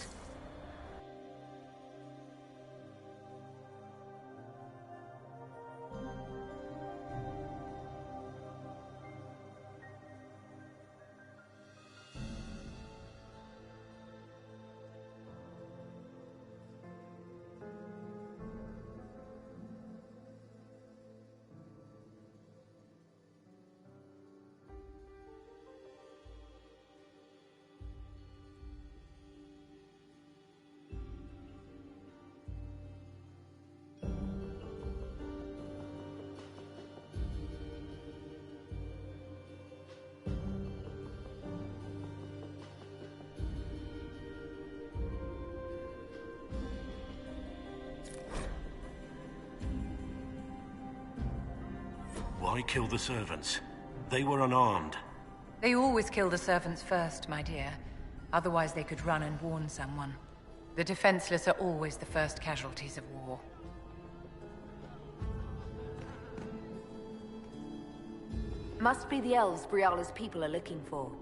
Why kill the servants? They were unarmed. They always kill the servants first, my dear. Otherwise they could run and warn someone. The defenseless are always the first casualties of war. Must be the elves Briala's people are looking for.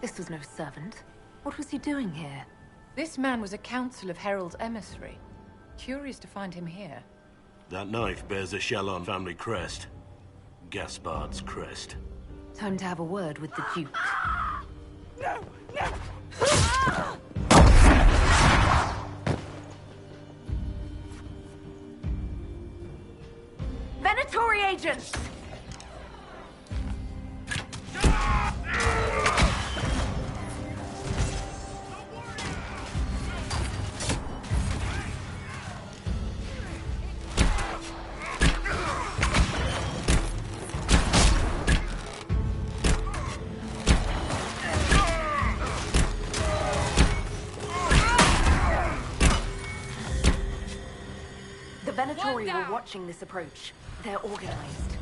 This was no servant. What was he doing here? This man was a council of Herald's emissary. Curious to find him here. That knife bears a Shalon family crest. Gaspard's crest. Time to have a word with the Duke. No! No! Venatori agents! The Venatori were watching this approach. They're organized.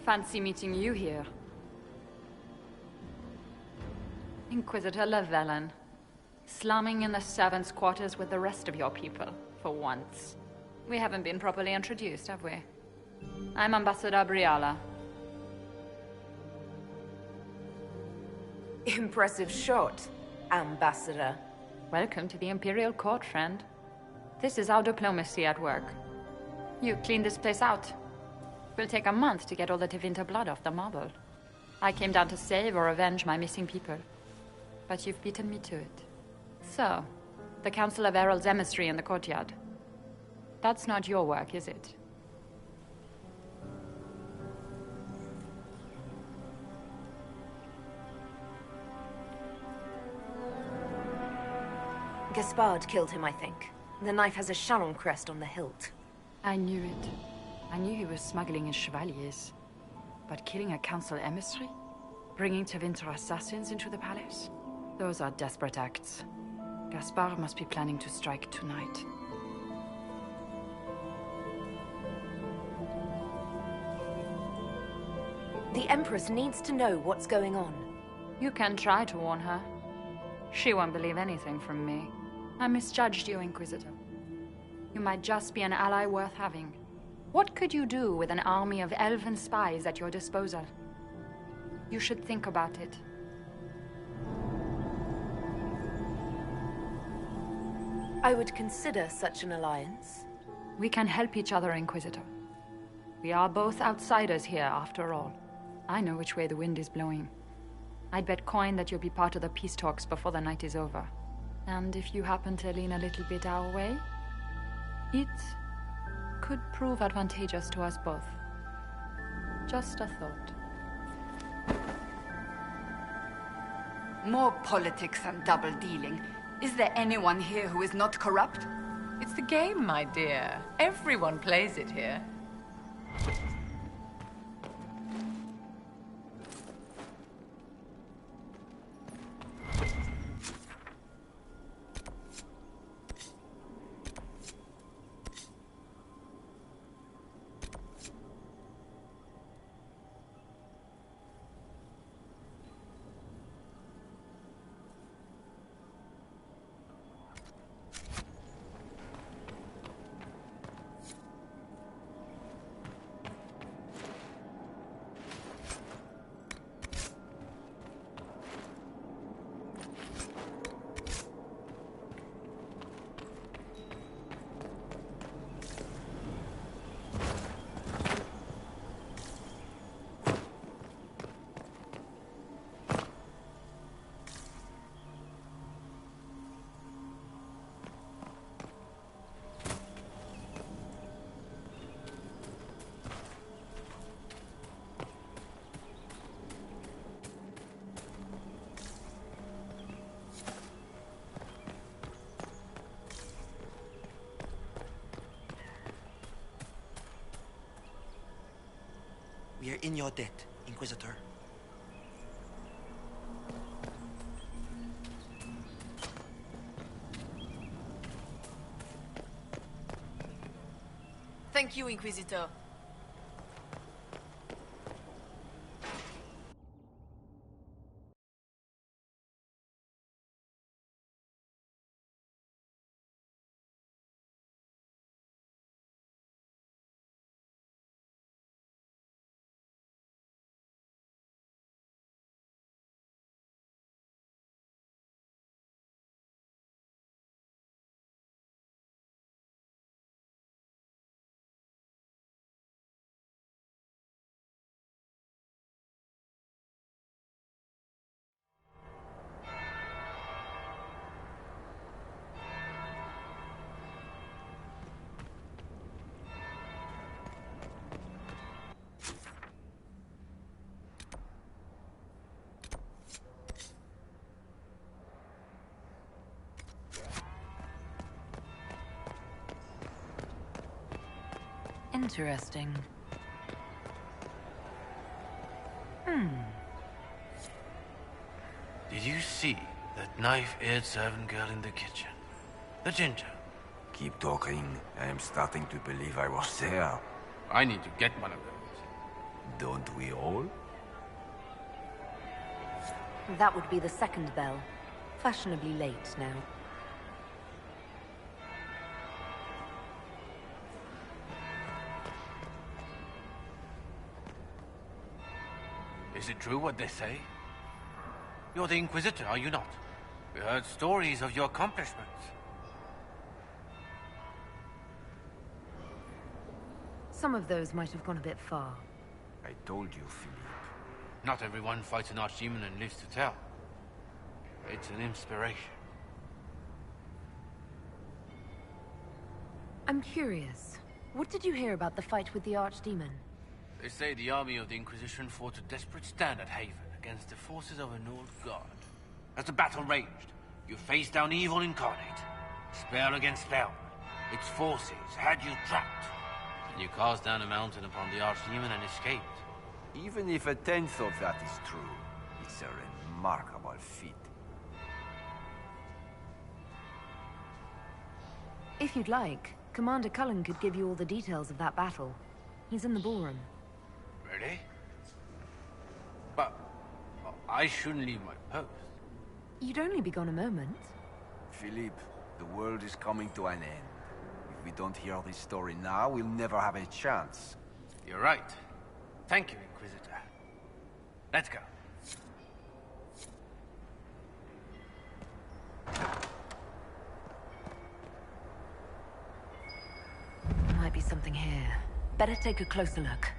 Fancy meeting you here. Inquisitor Llewellyn. Slumming in the servants' quarters with the rest of your people, for once. We haven't been properly introduced, have we? I'm Ambassador Briala. Impressive shot, Ambassador. Welcome to the Imperial Court, friend. This is our diplomacy at work. You clean this place out. Will take a month to get all the Tevinter blood off the marble. I came down to save or avenge my missing people. But you've beaten me to it. So, the Council of Herald's emissary in the courtyard. That's not your work, is it? Gaspard killed him, I think. The knife has a Charon crest on the hilt. I knew it. I knew he was smuggling in chevaliers. But killing a council emissary? Bringing Tevinter assassins into the palace? Those are desperate acts. Gaspard must be planning to strike tonight. The Empress needs to know what's going on. You can try to warn her. She won't believe anything from me. I misjudged you, Inquisitor. You might just be an ally worth having. What could you do with an army of elven spies at your disposal? You should think about it. I would consider such an alliance. We can help each other, Inquisitor. We are both outsiders here, after all. I know which way the wind is blowing. I'd bet coin that you'll be part of the peace talks before the night is over. And if you happen to lean a little bit our way, it could prove advantageous to us both. Just a thought. More politics and double-dealing. Is there anyone here who is not corrupt? It's the game, my dear. Everyone plays it here. We are in your debt, Inquisitor. Thank you, Inquisitor. Interesting. Did you see that knife-eared servant girl in the kitchen? The ginger. Keep talking. I am starting to believe I was there. I need to get one of those. Don't we all? That would be the second bell. Fashionably late now. Is it true what they say? You're the Inquisitor, are you not? We heard stories of your accomplishments. Some of those might have gone a bit far. I told you, Philippe. Not everyone fights an archdemon and lives to tell. It's an inspiration. I'm curious. What did you hear about the fight with the Archdemon? They say the army of the Inquisition fought a desperate stand at Haven against the forces of an old god. As the battle raged, you faced down evil incarnate. Spell against spell. Its forces had you trapped. And you cast down a mountain upon the Archdemon and escaped. Even if a tenth of that is true, it's a remarkable feat. If you'd like, Commander Cullen could give you all the details of that battle. He's in the ballroom. Really? But I shouldn't leave my post. You'd only be gone a moment. Philippe, the world is coming to an end. If we don't hear this story now, we'll never have a chance. You're right. Thank you, Inquisitor. Let's go. Might be something here. Better take a closer look.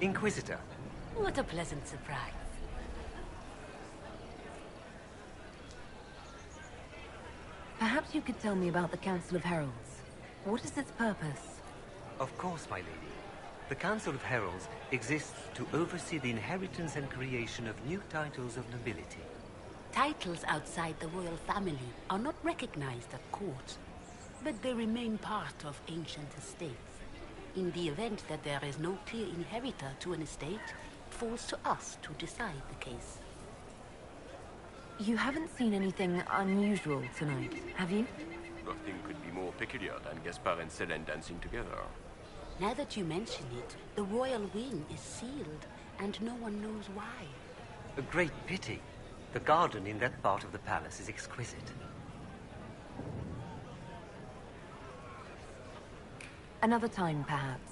Inquisitor. What a pleasant surprise. Perhaps you could tell me about the Council of Heralds. What is its purpose? Of course, my lady. The Council of Heralds exists to oversee the inheritance and creation of new titles of nobility. Titles outside the royal family are not recognized at court, but they remain part of ancient estates. In the event that there is no clear inheritor to an estate, it falls to us to decide the case. You haven't seen anything unusual tonight, have you? Nothing could be more peculiar than Gaspard and Selene dancing together. Now that you mention it, the royal wing is sealed, and no one knows why. A great pity. The garden in that part of the palace is exquisite. Another time, perhaps.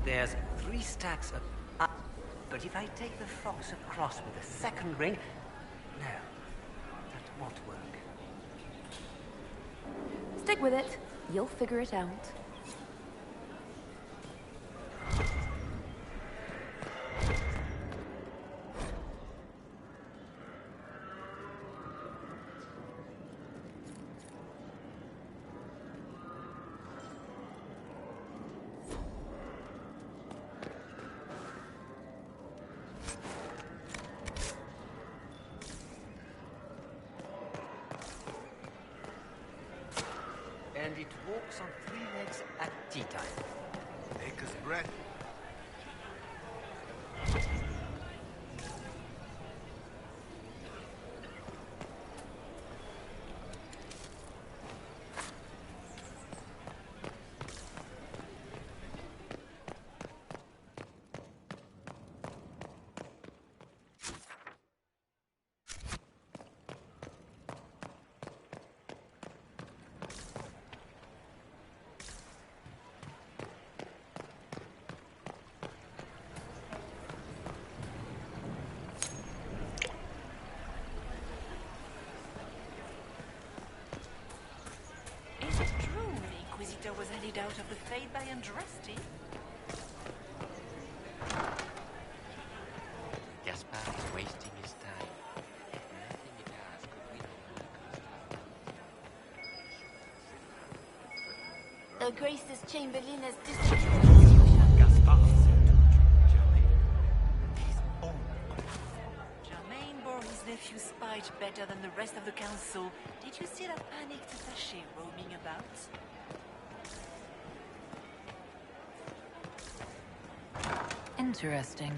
There's 3 stacks of... but if I take the fox across with a second ring... No, that won't work. Stick with it. You'll figure it out. And it walks on 3 legs at tea time. Make us bread. Was headed out of the Fade by Andraste? Gaspard is wasting his time. Nothing he does could win The Grace's Chamberlain has disappeared. Gaspard said to Germaine. He's all. Germaine bore his nephew's spite better than the rest of the council. Did you see that panicked attaché roaming about? Interesting.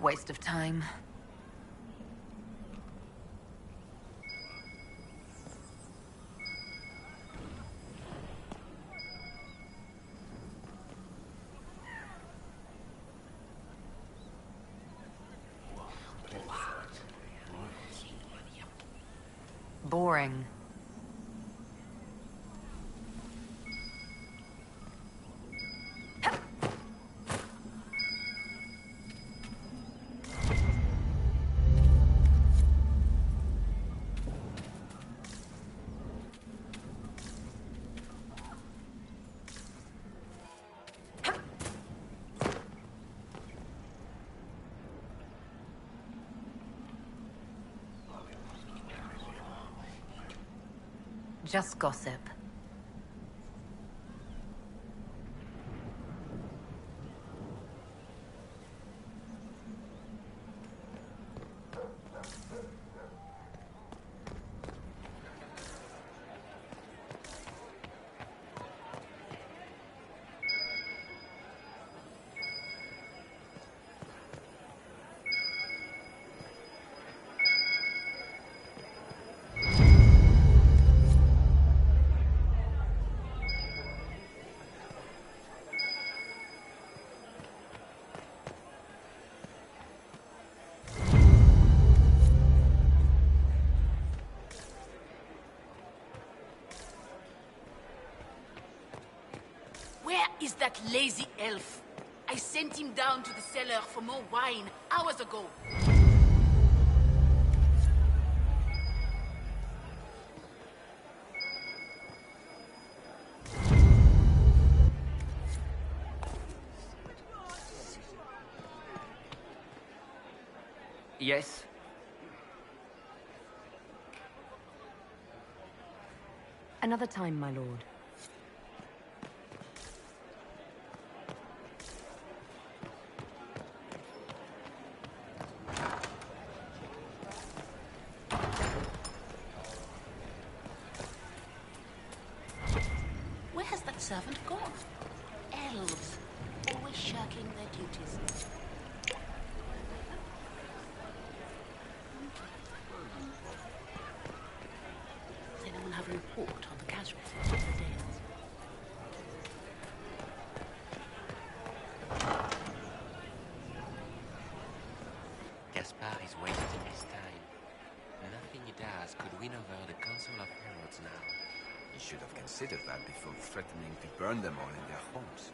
Waste of time. Boring. Just gossip. is that lazy elf. I sent him down to the cellar for more wine hours ago. Yes? Another time, my lord. Where has that servant gone? Elves, always shirking their duties. Does anyone have a report on the casualties of the Dales? Gaspar is wasting his time. Nothing he does could win over the Council of Heralds now. You should have considered that before threatening to burn them all in their homes.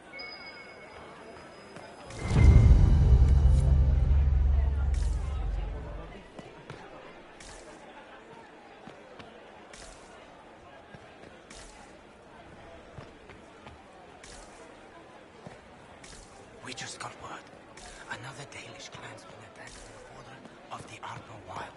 We just got word. Another Dalish clan's been attacked on the border of the Arbor Wilds.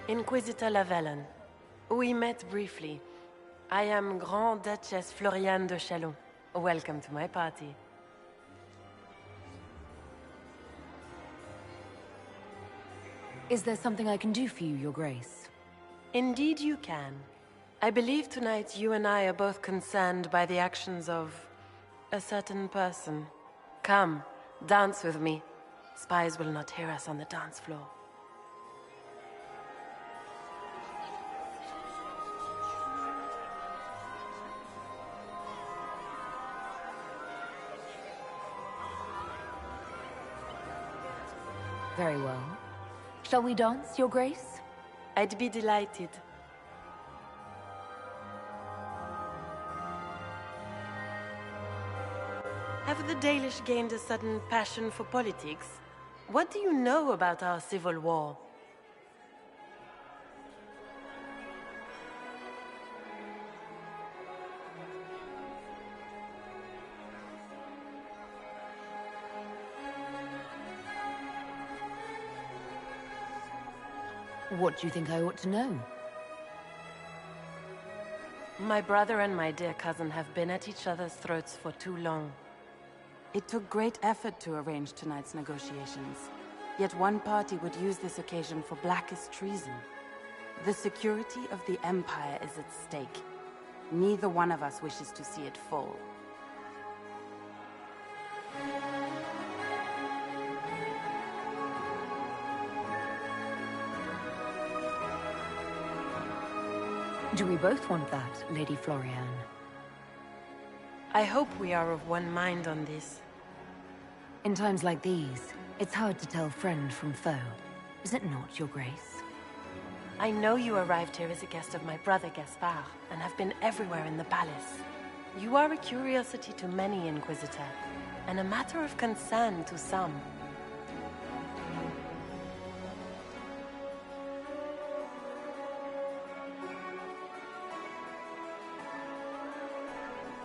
Inquisitor Lavalin. We met briefly. I am Grand Duchess Floriane de Chalon. Welcome to my party. Is there something I can do for you, Your Grace? Indeed you can. I believe tonight you and I are both concerned by the actions of a certain person. Come, dance with me. Spies will not hear us on the dance floor. Very well. Shall we dance, Your Grace? I'd be delighted. Have the Dalish gained a sudden passion for politics? What do you know about our civil war? What do you think I ought to know? My brother and my dear cousin have been at each other's throats for too long. It took great effort to arrange tonight's negotiations. Yet one party would use this occasion for blackest treason. The security of the Empire is at stake. Neither one of us wishes to see it fall. Do we both want that, Lady Florian? I hope we are of one mind on this. In times like these, it's hard to tell friend from foe. Is it not, Your Grace? I know you arrived here as a guest of my brother Gaspard, and have been everywhere in the palace. You are a curiosity to many, Inquisitor, and a matter of concern to some.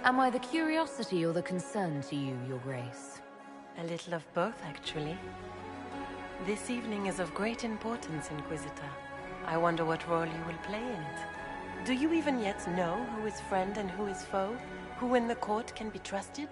Am I the curiosity or the concern to you, Your Grace? A little of both, actually. This evening is of great importance, Inquisitor. I wonder what role you will play in it. Do you even yet know who is friend and who is foe? Who in the court can be trusted?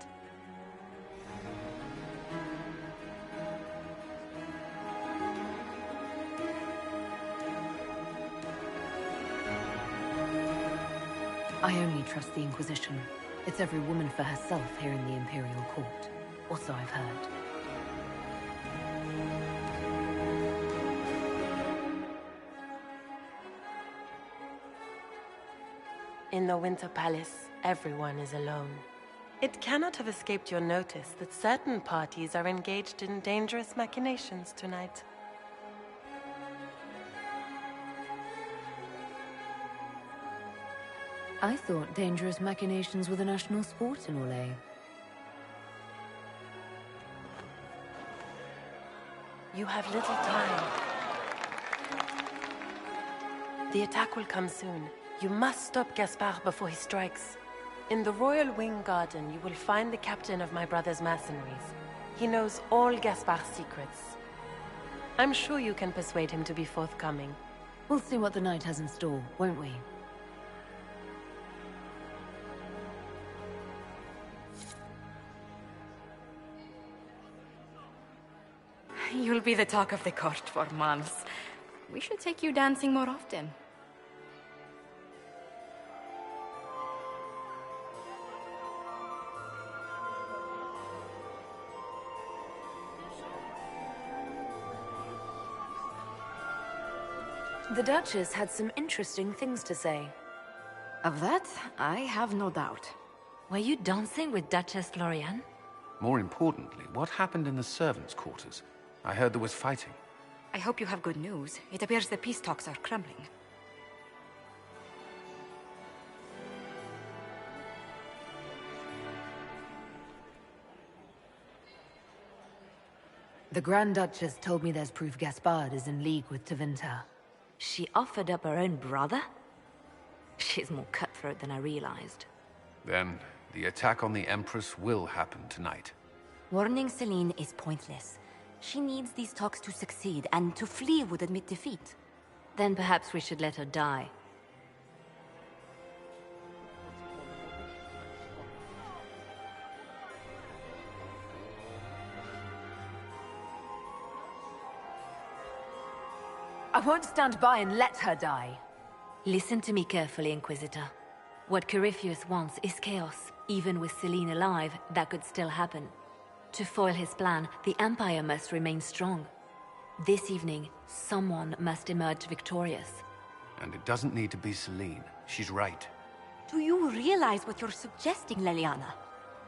I only trust the Inquisition. It's every woman for herself here in the Imperial Court. Or so I've heard. In the Winter Palace, everyone is alone. It cannot have escaped your notice that certain parties are engaged in dangerous machinations tonight. I thought dangerous machinations were the national sport in Orlais. You have little time. The attack will come soon. You must stop Gaspard before he strikes. In the Royal Wing Garden, you will find the captain of my brother's mercenaries. He knows all Gaspard's secrets. I'm sure you can persuade him to be forthcoming. We'll see what the night has in store, won't we? You'll be the talk of the court for months. We should take you dancing more often. The Duchess had some interesting things to say. Of that, I have no doubt. Were you dancing with Duchess Florian? More importantly, what happened in the servants' quarters? I heard there was fighting. I hope you have good news. It appears the peace talks are crumbling. The Grand Duchess told me there's proof Gaspard is in league with Tevinter. She offered up her own brother? She's more cutthroat than I realized. Then, the attack on the Empress will happen tonight. Warning Celine is pointless. She needs these talks to succeed, and to flee would admit defeat. Then perhaps we should let her die. I won't stand by and let her die. Listen to me carefully, Inquisitor. What Corypheus wants is chaos. Even with Celine alive, that could still happen. To foil his plan, the Empire must remain strong. This evening, someone must emerge victorious. And it doesn't need to be Celine. She's right. Do you realize what you're suggesting, Leliana?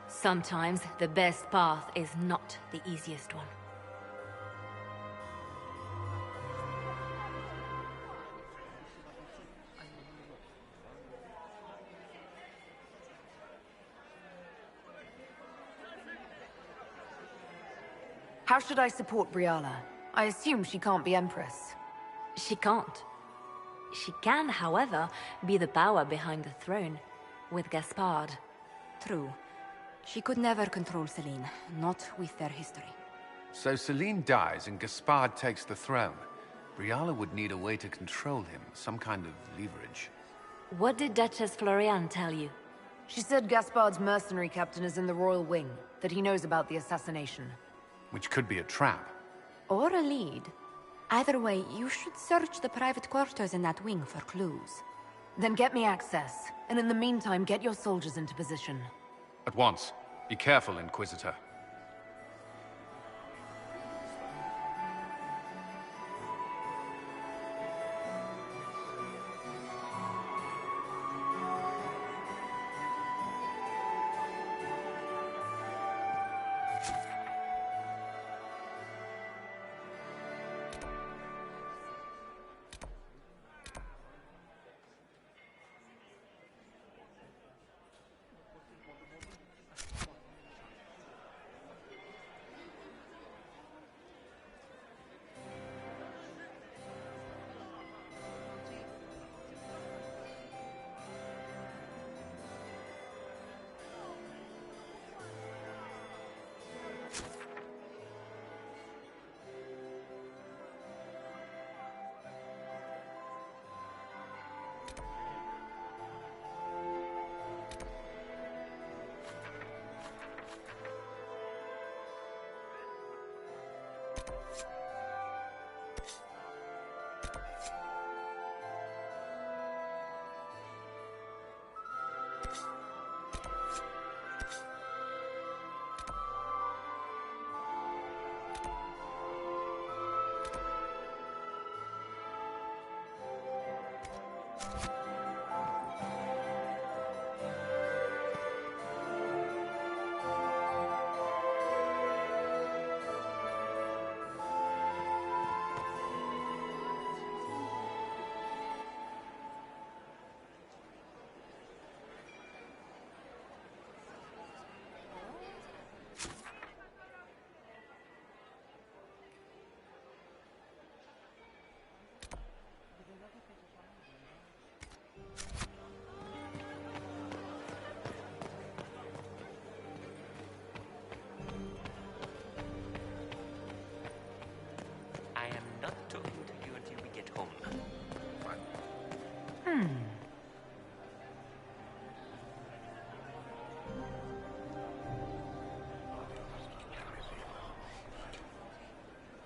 Sometimes the best path is not the easiest one. How should I support Briala? I assume she can't be Empress. She can't. She can, however, be the power behind the throne, with Gaspard. True. She could never control Celine, not with their history. So Celine dies and Gaspard takes the throne. Briala would need a way to control him, some kind of leverage. What did Duchess Florian tell you? She said Gaspard's mercenary captain is in the Royal Wing, that he knows about the assassination. Which could be a trap. Or a lead. Either way, you should search the private quarters in that wing for clues. Then get me access, and in the meantime, get your soldiers into position. At once. Be careful, Inquisitor.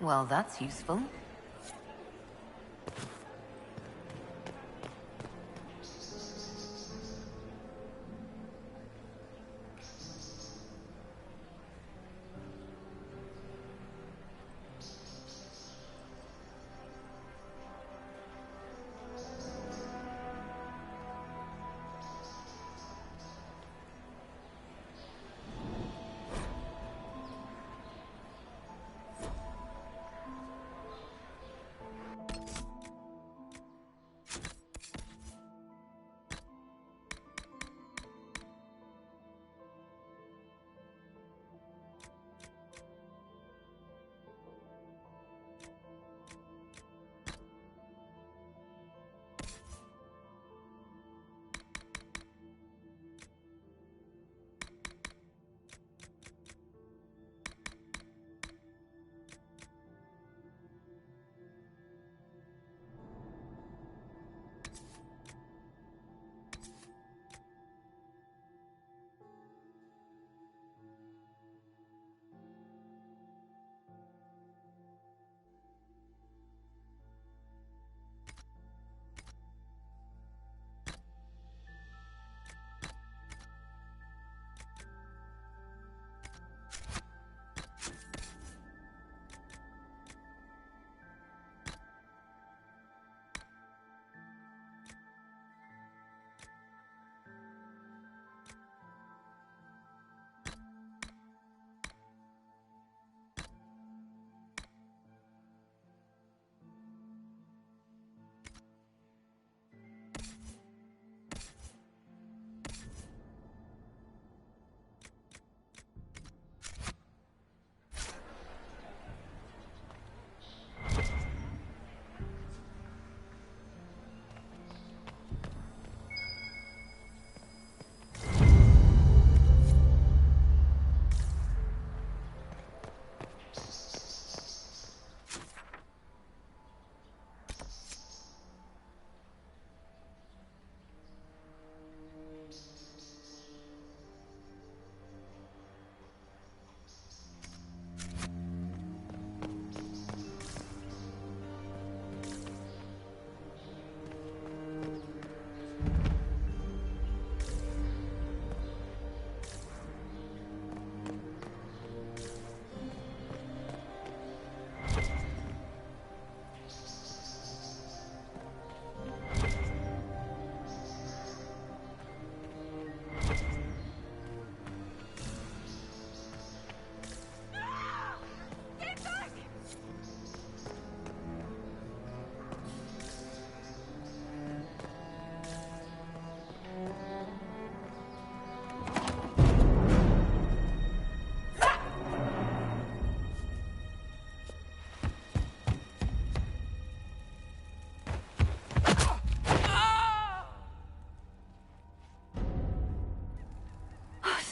Well, that's useful.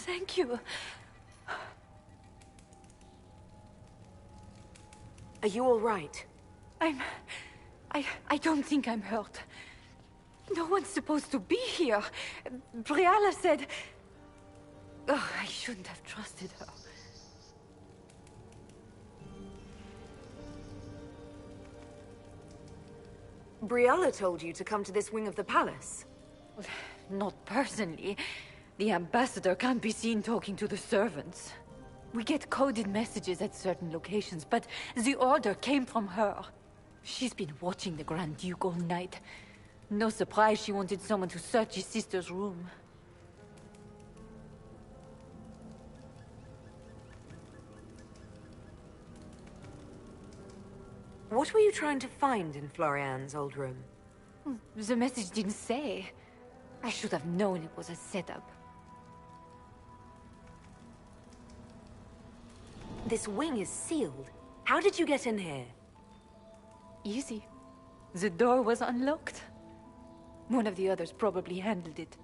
Thank you. Are you all right? I don't think I'm hurt. No one's supposed to be here. Briala said... Oh, I shouldn't have trusted her. Briala told you to come to this wing of the palace? Not personally. The ambassador can't be seen talking to the servants. We get coded messages at certain locations, but the order came from her. She's been watching the Grand Duke all night. No surprise she wanted someone to search his sister's room. What were you trying to find in Florian's old room? The message didn't say. I should have known it was a setup. This wing is sealed. How did you get in here? Easy. The door was unlocked. One of the others probably handled it.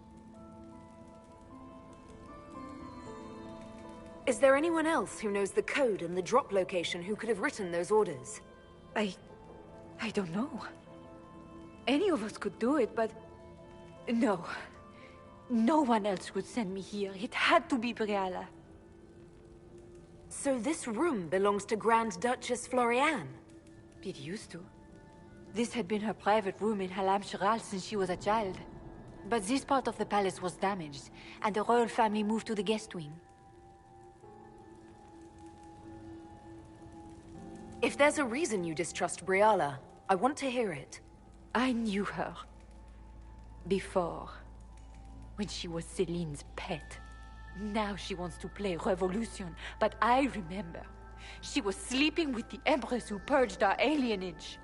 Is there anyone else who knows the code and the drop location who could have written those orders? I don't know. Any of us could do it, but... No. No one else would send me here. It had to be Briala. So this room belongs to Grand Duchess Florian? It used to. This had been her private room in Halam Shiral since she was a child. But this part of the palace was damaged, and the royal family moved to the guest wing. If there's a reason you distrust Briala, I want to hear it. I knew her. Before. When she was Celine's pet. Now she wants to play revolution, but I remember. She was sleeping with the Empress who purged our alienage.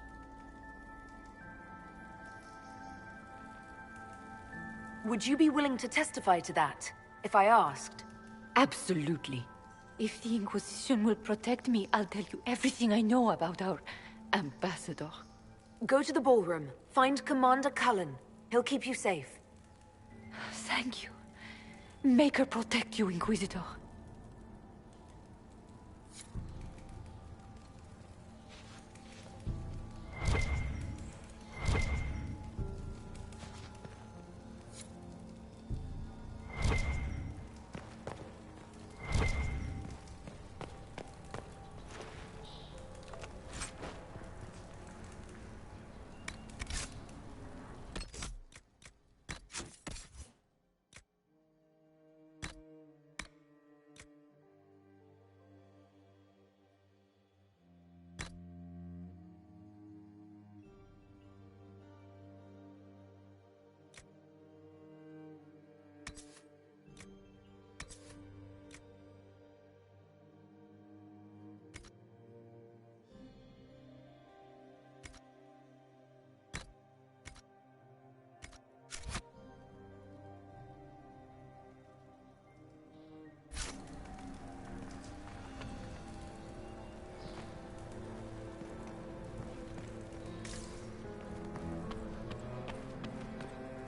Would you be willing to testify to that, if I asked? Absolutely. If the Inquisition will protect me, I'll tell you everything I know about our ambassador. Go to the ballroom. Find Commander Cullen. He'll keep you safe. Thank you. Make her protect you, Inquisitor.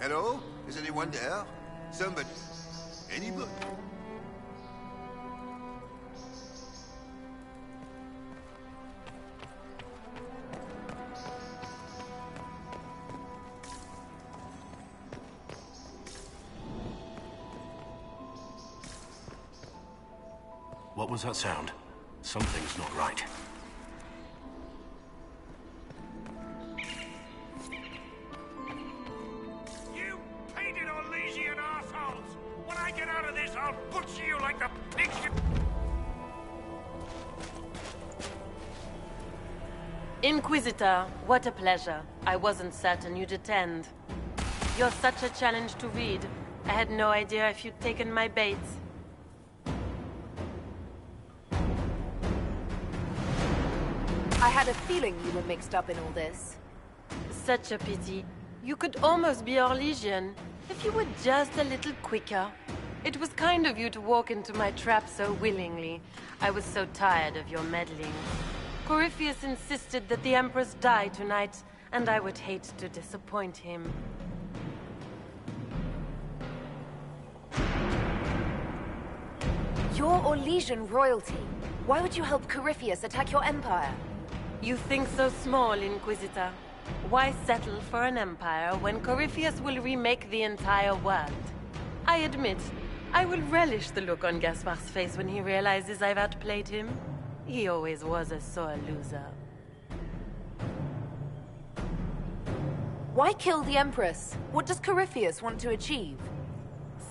Hello? Is anyone there? Somebody. Anybody? What was that sound? Something's not right. Inquisitor, what a pleasure. I wasn't certain you'd attend. You're such a challenge to read. I had no idea if you'd taken my bait. I had a feeling you were mixed up in all this. Such a pity. You could almost be our Legion, if you were just a little quicker. It was kind of you to walk into my trap so willingly. I was so tired of your meddling. Corypheus insisted that the Empress die tonight, and I would hate to disappoint him. You're Orlesian royalty. Why would you help Corypheus attack your empire? You think so small, Inquisitor. Why settle for an empire when Corypheus will remake the entire world? I admit, I will relish the look on Gaspar's face when he realizes I've outplayed him. He always was a sore loser. Why kill the Empress? What does Corypheus want to achieve?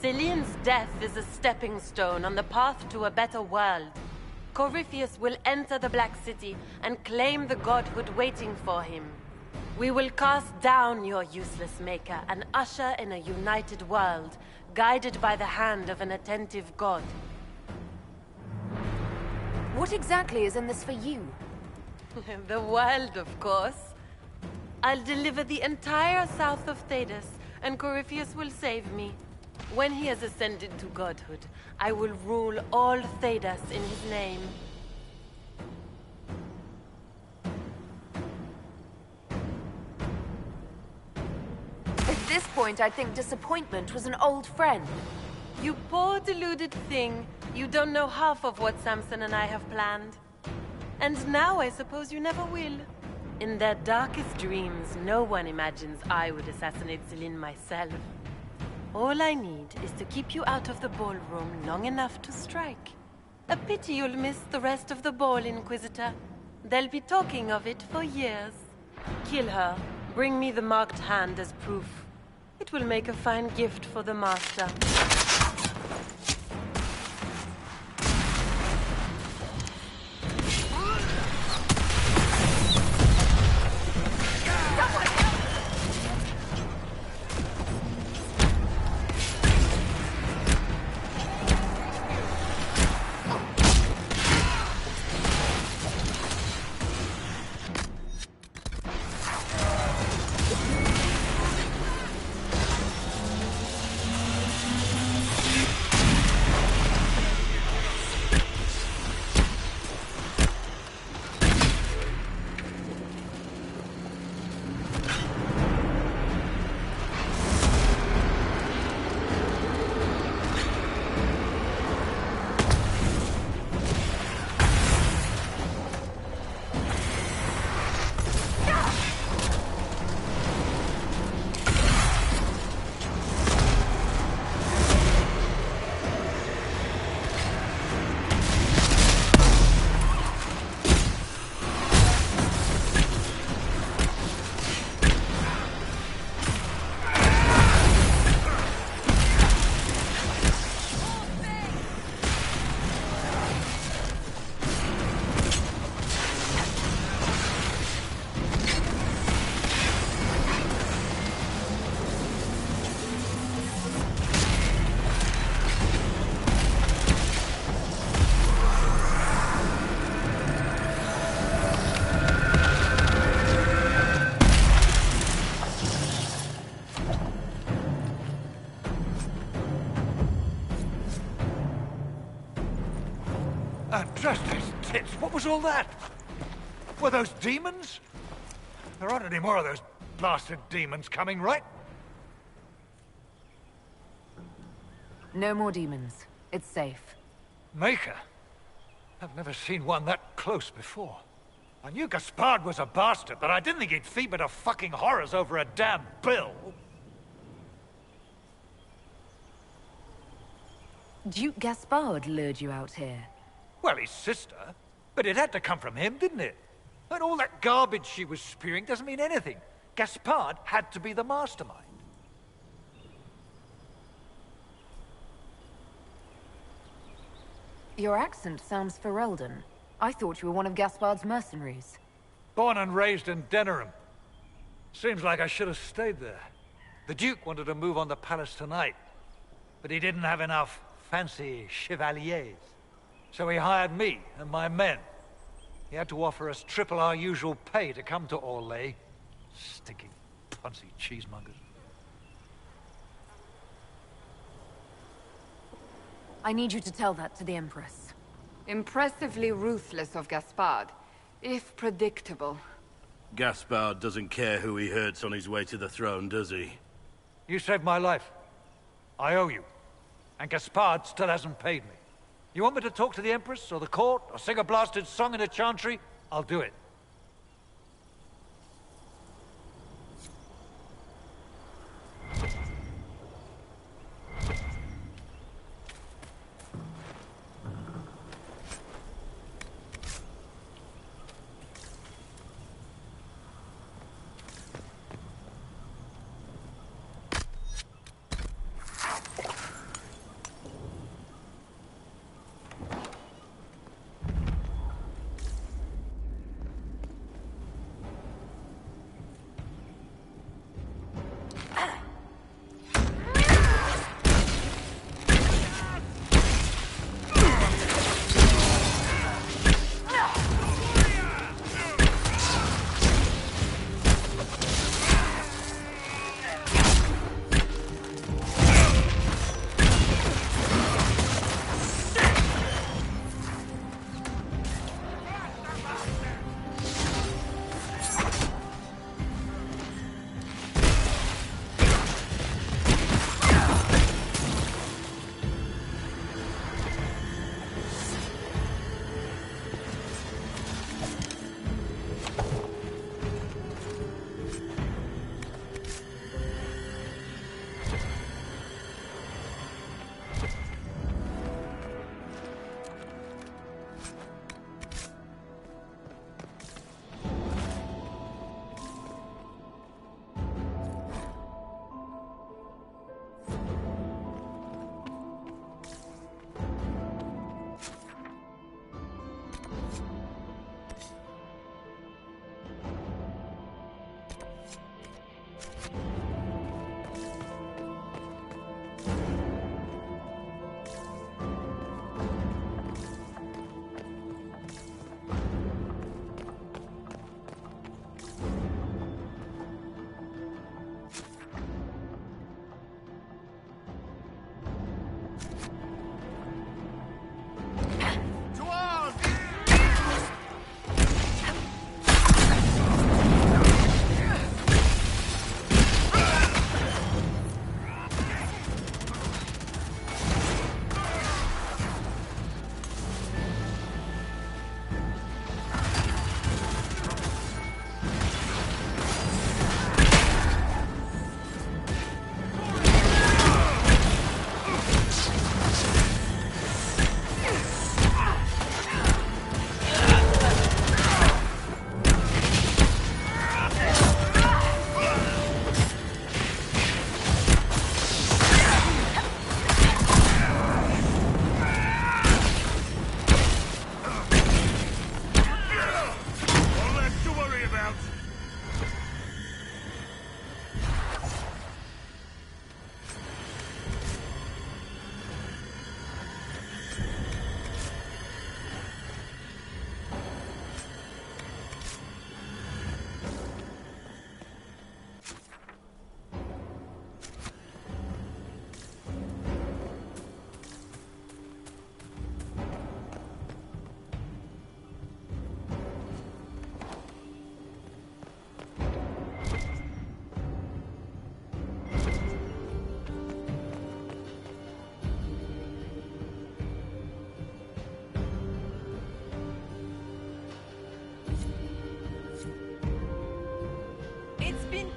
Celine's death is a stepping stone on the path to a better world. Corypheus will enter the Black City and claim the godhood waiting for him. We will cast down your useless maker and usher in a united world, guided by the hand of an attentive god. What exactly is in this for you? The world, of course. I'll deliver the entire south of Thedas, and Corypheus will save me. When he has ascended to godhood, I will rule all Thedas in his name. At this point, I think disappointment was an old friend. You poor deluded thing. You don't know half of what Samson and I have planned. And now I suppose you never will. In their darkest dreams, no one imagines I would assassinate Celine myself. All I need is to keep you out of the ballroom long enough to strike. A pity you'll miss the rest of the ball, Inquisitor. They'll be talking of it for years. Kill her. Bring me the marked hand as proof. It will make a fine gift for the Master. Andraste's tits, what was all that? Were those demons? There aren't any more of those blasted demons coming, right? No more demons. It's safe. Maker? I've never seen one that close before. I knew Gaspard was a bastard, but I didn't think he'd feed me to fucking horrors over a damn bill. Duke Gaspard lured you out here. Well, his sister. But it had to come from him, didn't it? And all that garbage she was spewing doesn't mean anything. Gaspard had to be the mastermind. Your accent sounds Ferelden. I thought you were one of Gaspard's mercenaries. Born and raised in Denerim. Seems like I should have stayed there. The Duke wanted to move on the palace tonight, but he didn't have enough fancy chevaliers. So he hired me and my men. He had to offer us triple our usual pay to come to Orlais. Stinking, punsy cheesemongers. I need you to tell that to the Empress. Impressively ruthless of Gaspard, if predictable. Gaspard doesn't care who he hurts on his way to the throne, does he? You saved my life. I owe you. And Gaspard still hasn't paid me. You want me to talk to the Empress, or the court, or sing a blasted song in a chantry? I'll do it.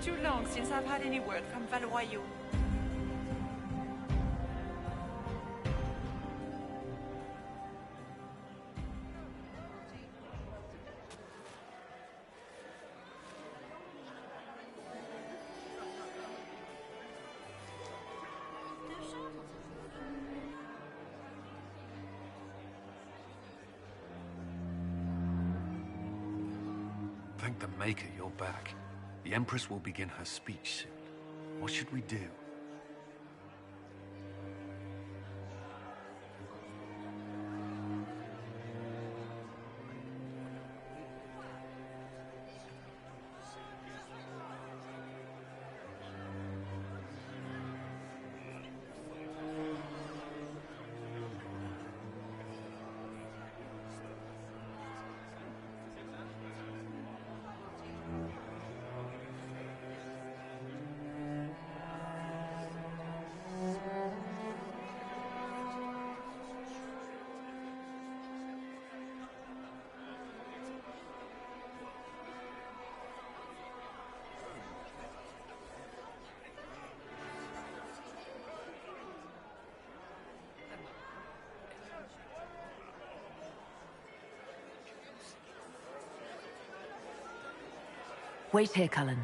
Too long since I've had any word from Valois. Thank the Maker you're back. The Empress will begin her speech soon. What should we do? Wait here, Cullen.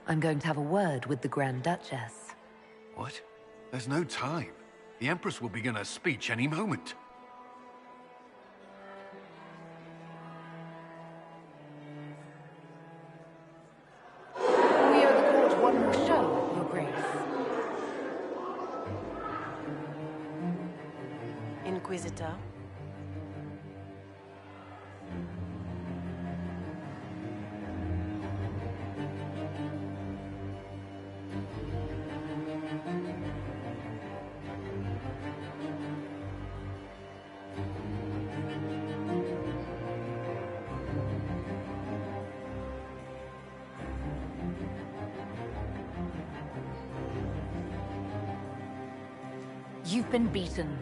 I'm going to have a word with the Grand Duchess. What? There's no time. The Empress will begin her speech any moment. We owe the court one more show, Your Grace. Inquisitor. You've been beaten.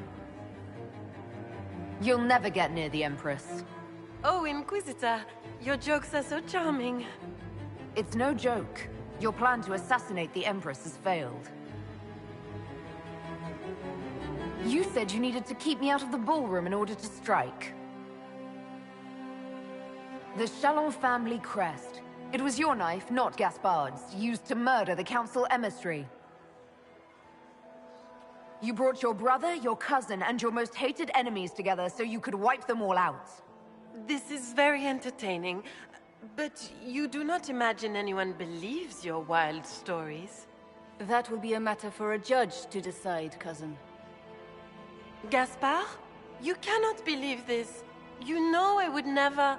You'll never get near the Empress. Oh, Inquisitor, your jokes are so charming. It's no joke. Your plan to assassinate the Empress has failed. You said you needed to keep me out of the ballroom in order to strike. The Chalon family crest. It was your knife, not Gaspard's, used to murder the Council emissary. You brought your brother, your cousin, and your most hated enemies together so you could wipe them all out. This is very entertaining, but you do not imagine anyone believes your wild stories. That will be a matter for a judge to decide, cousin. Gaspard? You cannot believe this. You know I would never...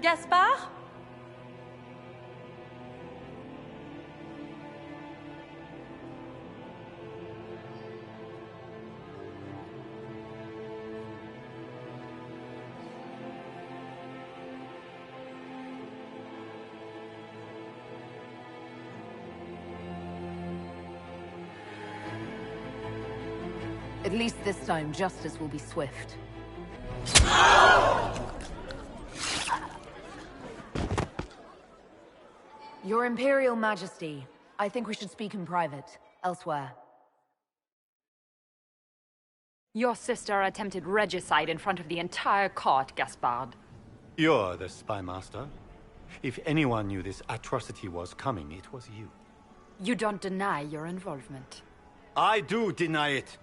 Gaspard? At least this time, justice will be swift. Your Imperial Majesty, I think we should speak in private, elsewhere. Your sister attempted regicide in front of the entire court, Gaspard. You're the spy master. If anyone knew this atrocity was coming, it was you. You don't deny your involvement. I do deny it.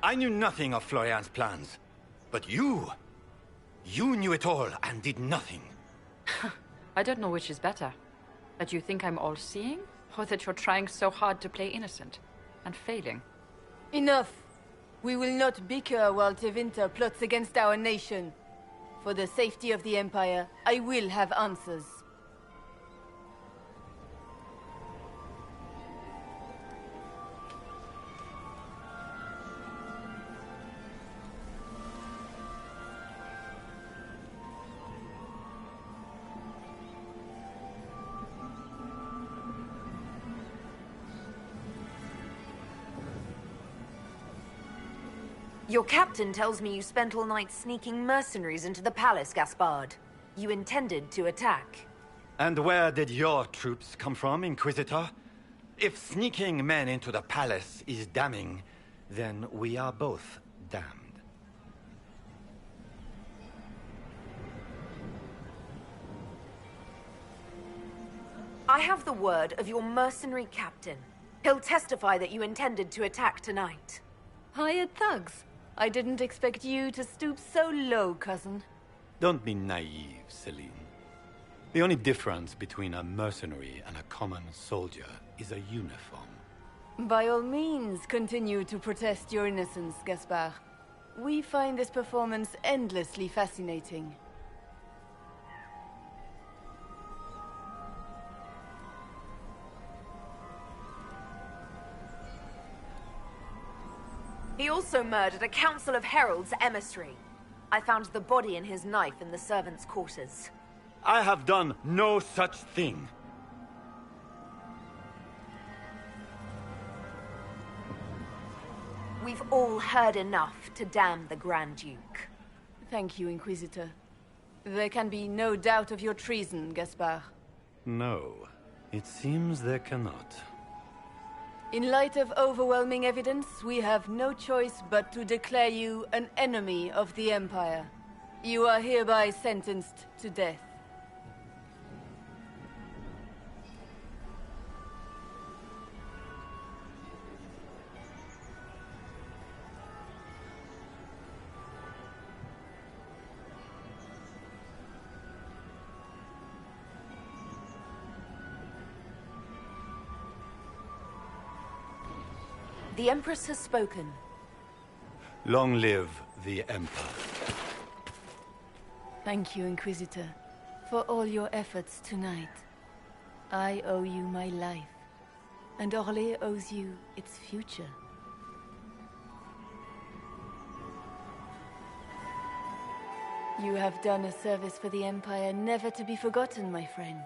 I knew nothing of Florian's plans. But you knew it all and did nothing. I don't know which is better. That you think I'm all-seeing, or that you're trying so hard to play innocent, and failing. Enough! We will not bicker while Tevinter plots against our nation. For the safety of the Empire, I will have answers. Your captain tells me you spent all night sneaking mercenaries into the palace, Gaspard. You intended to attack. And where did your troops come from, Inquisitor? If sneaking men into the palace is damning, then we are both damned. I have the word of your mercenary captain. He'll testify that you intended to attack tonight. Hired thugs. I didn't expect you to stoop so low, cousin. Don't be naive, Celine. The only difference between a mercenary and a common soldier is a uniform. By all means, continue to protest your innocence, Gaspard. We find this performance endlessly fascinating. He also murdered a Council of Heralds emissary. I found the body and his knife in the servants' quarters. I have done no such thing. We've all heard enough to damn the Grand Duke. Thank you, Inquisitor. There can be no doubt of your treason, Gaspard. No, it seems there cannot. In light of overwhelming evidence, we have no choice but to declare you an enemy of the Empire. You are hereby sentenced to death. The Empress has spoken. Long live the Empire. Thank you, Inquisitor, for all your efforts tonight. I owe you my life, and Orlais owes you its future. You have done a service for the Empire never to be forgotten, my friend.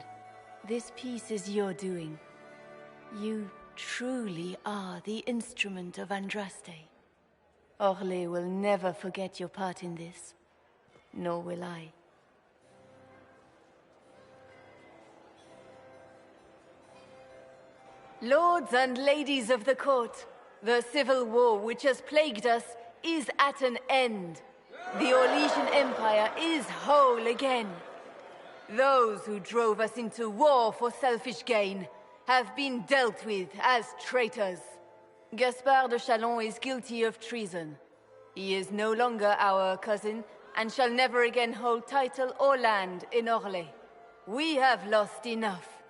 This piece is your doing. You truly are the instrument of Andraste. Orlais will never forget your part in this, nor will I. Lords and ladies of the court, the civil war which has plagued us is at an end. The Orlesian Empire is whole again. Those who drove us into war for selfish gain have been dealt with as traitors. Gaspard de Chalon is guilty of treason. He is no longer our cousin, and shall never again hold title or land in Orlais. We have lost enough.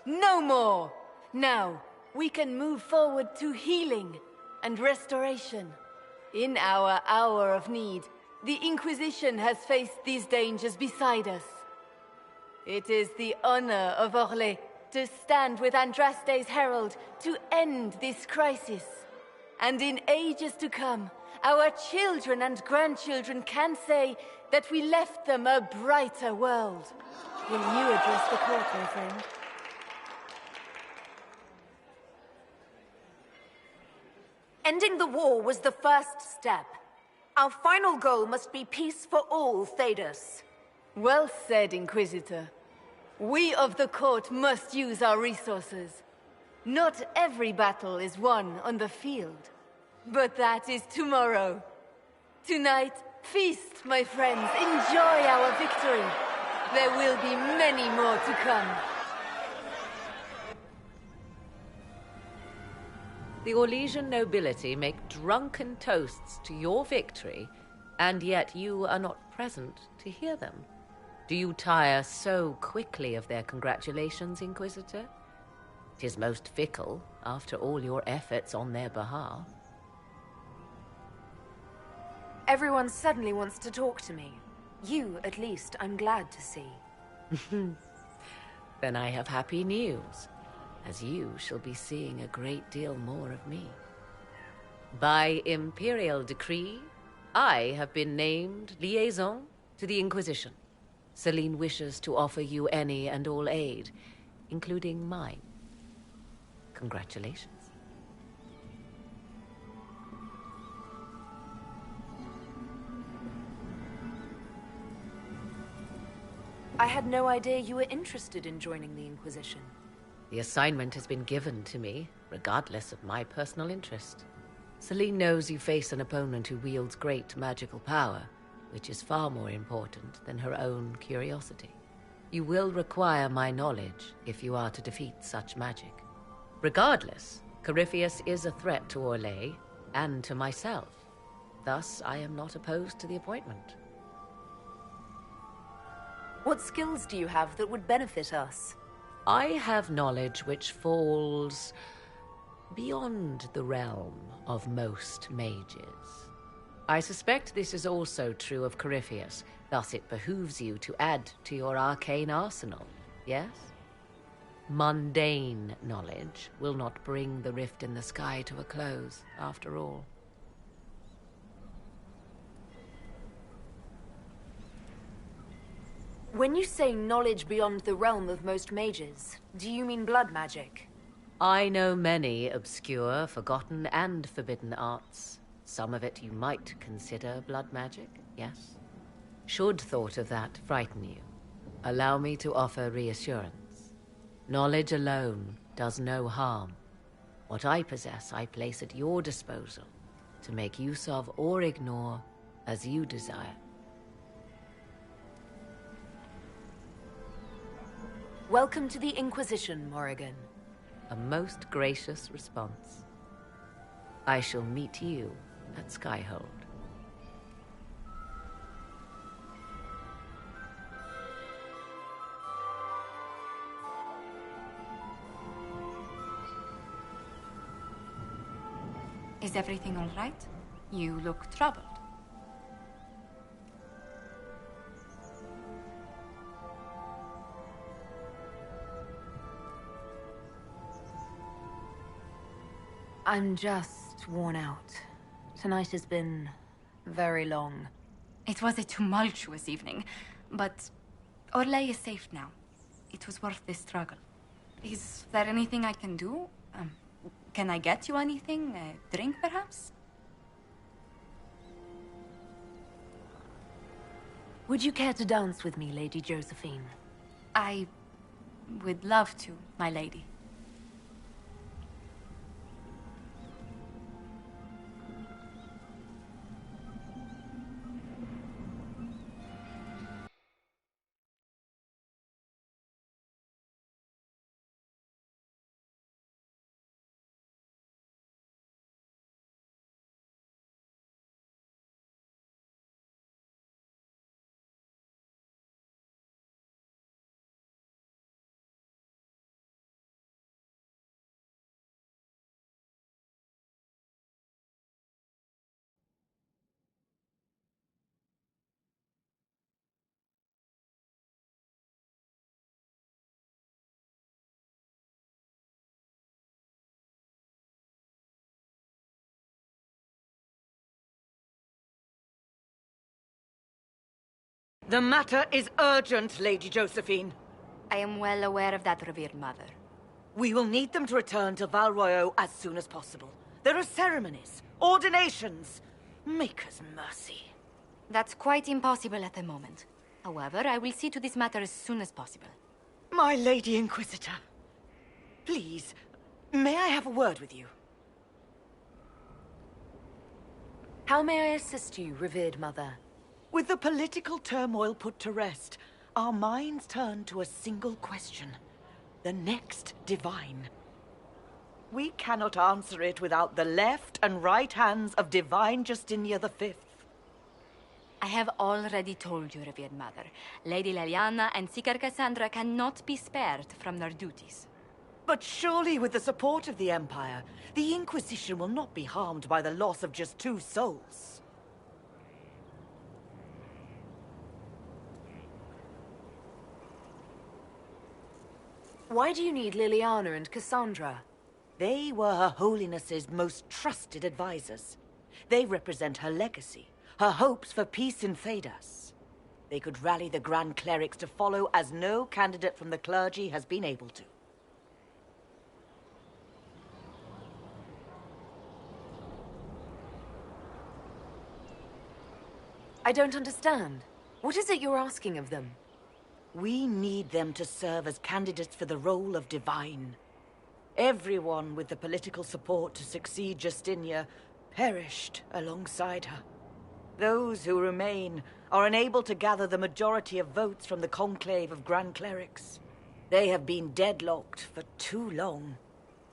No more! Now, we can move forward to healing and restoration. In our hour of need, the Inquisition has faced these dangers beside us. It is the honor of Orlais to stand with Andraste's herald to end this crisis. And in ages to come, our children and grandchildren can say that we left them a brighter world. Will you address the court, my friend? Ending the war was the first step. Our final goal must be peace for all Thedas. Well said, Inquisitor. We of the court must use our resources. Not every battle is won on the field. But that is tomorrow. Tonight, feast, my friends. Enjoy our victory. There will be many more to come. The Orlesian nobility make drunken toasts to your victory, and yet you are not present to hear them. Do you tire so quickly of their congratulations, Inquisitor? 'Tis most fickle, after all your efforts on their behalf. Everyone suddenly wants to talk to me. You, at least, I'm glad to see. Then I have happy news, as you shall be seeing a great deal more of me. By imperial decree, I have been named liaison to the Inquisition. Celine wishes to offer you any and all aid, including mine. Congratulations. I had no idea you were interested in joining the Inquisition. The assignment has been given to me, regardless of my personal interest. Celine knows you face an opponent who wields great magical power, which is far more important than her own curiosity. You will require my knowledge if you are to defeat such magic. Regardless, Corypheus is a threat to Orlais and to myself. Thus, I am not opposed to the appointment. What skills do you have that would benefit us? I have knowledge which falls beyond the realm of most mages. I suspect this is also true of Corypheus, thus it behooves you to add to your arcane arsenal, yes? Mundane knowledge will not bring the rift in the sky to a close, after all. When you say knowledge beyond the realm of most mages, do you mean blood magic? I know many obscure, forgotten, and forbidden arts. Some of it you might consider blood magic, yes? Should thought of that frighten you, allow me to offer reassurance. Knowledge alone does no harm. What I possess, I place at your disposal to make use of or ignore as you desire. Welcome to the Inquisition, Morrigan. A most gracious response. I shall meet you at Skyhold. Is everything all right? You look troubled. I'm just worn out. Tonight has been very long. It was a tumultuous evening, but Orlais is safe now. It was worth the struggle. Is there anything I can do? Can I get you anything? A drink, perhaps? Would you care to dance with me, Lady Josephine? I would love to, my lady. The matter is urgent, Lady Josephine. I am well aware of that, revered mother. We will need them to return to Val Royeaux as soon as possible. There are ceremonies, ordinations. Make us mercy. That's quite impossible at the moment. However, I will see to this matter as soon as possible. My Lady Inquisitor, please, may I have a word with you? How may I assist you, revered mother? With the political turmoil put to rest, our minds turn to a single question. The next divine. We cannot answer it without the left and right hands of Divine Justinia V. I have already told you, revered mother. Lady Leliana and Seeker Cassandra cannot be spared from their duties. But surely with the support of the Empire, the Inquisition will not be harmed by the loss of just 2 souls. Why do you need Liliana and Cassandra? They were Her Holiness's most trusted advisors. They represent her legacy, her hopes for peace in Thedas. They could rally the Grand Clerics to follow as no candidate from the clergy has been able to. I don't understand. What is it you're asking of them? We need them to serve as candidates for the role of Divine. Everyone with the political support to succeed Justinia perished alongside her. Those who remain are unable to gather the majority of votes from the conclave of Grand Clerics. They have been deadlocked for too long.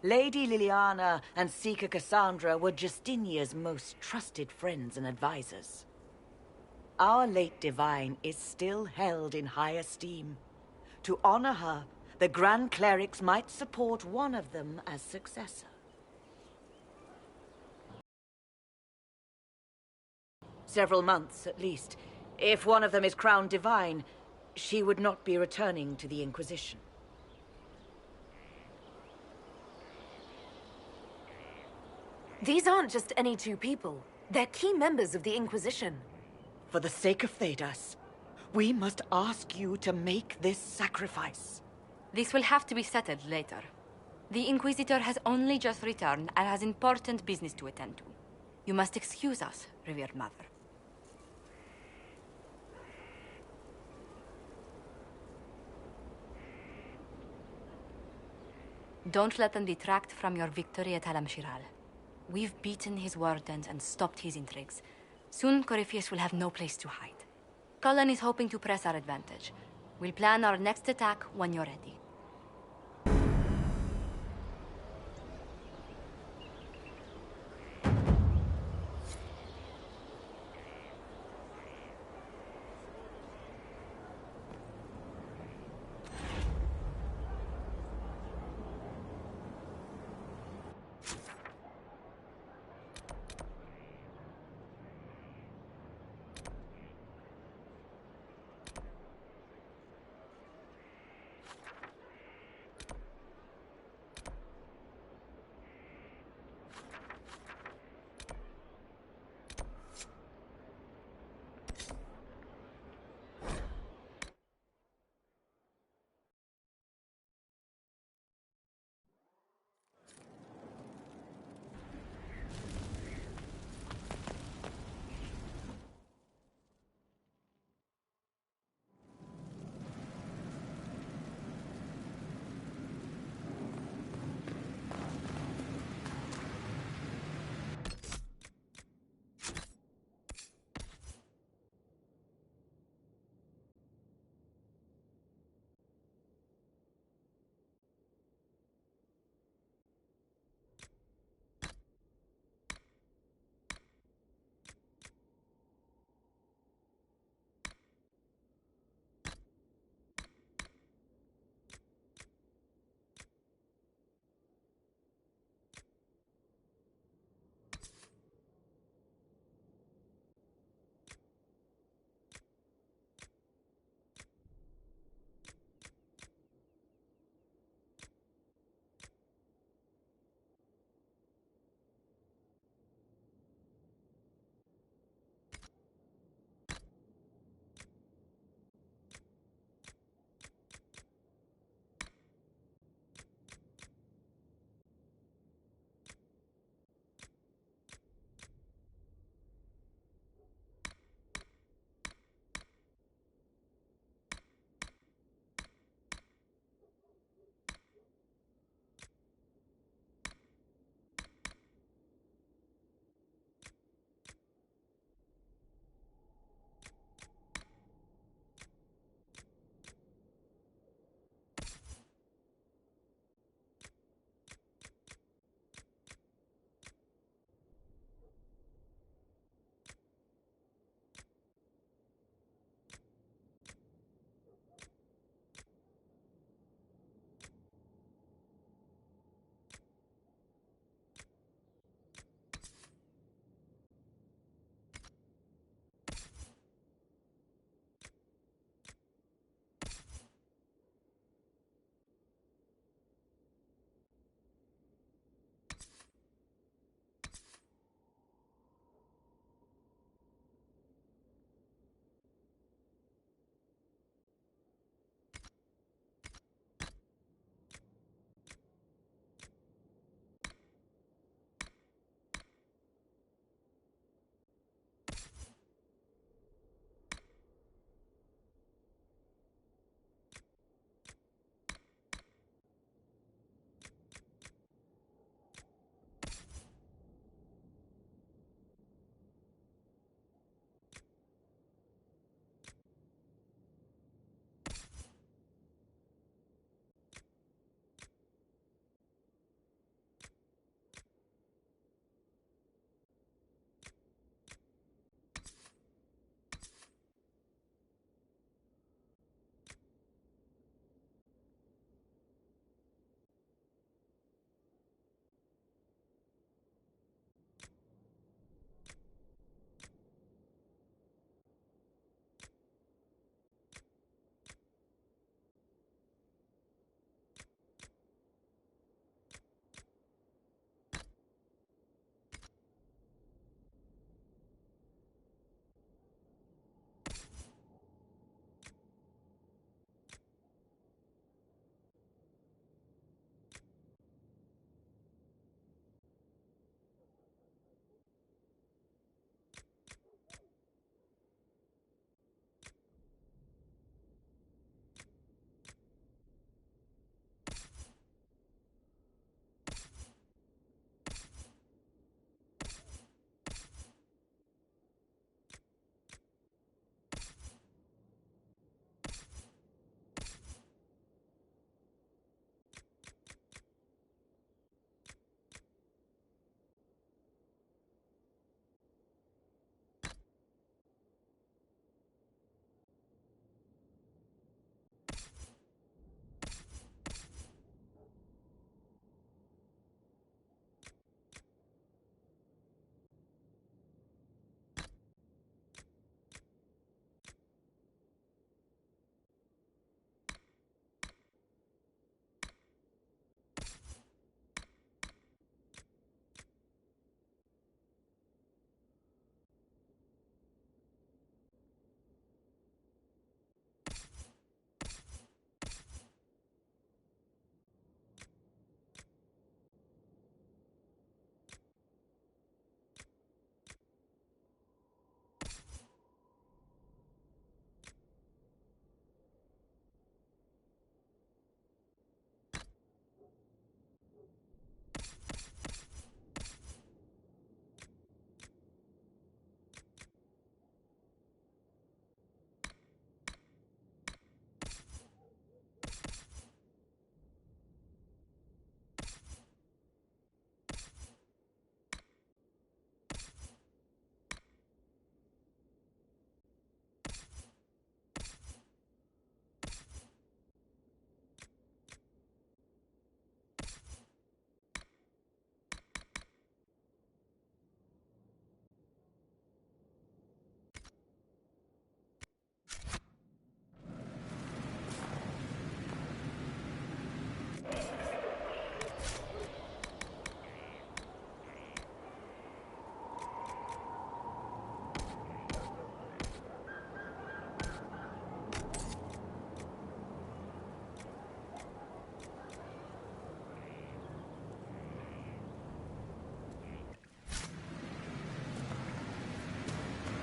Lady Liliana and Seeker Cassandra were Justinia's most trusted friends and advisors. Our late Divine is still held in high esteem. To honor her, the Grand Clerics might support one of them as successor. Several months, at least. If one of them is crowned Divine, she would not be returning to the Inquisition. These aren't just any 2 people. They're key members of the Inquisition. For the sake of Thedas, we must ask you to make this sacrifice. This will have to be settled later. The Inquisitor has only just returned and has important business to attend to. You must excuse us, revered mother. Don't let them detract from your victory at Alam-Shiral. We've beaten his wardens and stopped his intrigues. Soon, Corypheus will have no place to hide. Cullen is hoping to press our advantage. We'll plan our next attack when you're ready.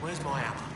Where's my hammer?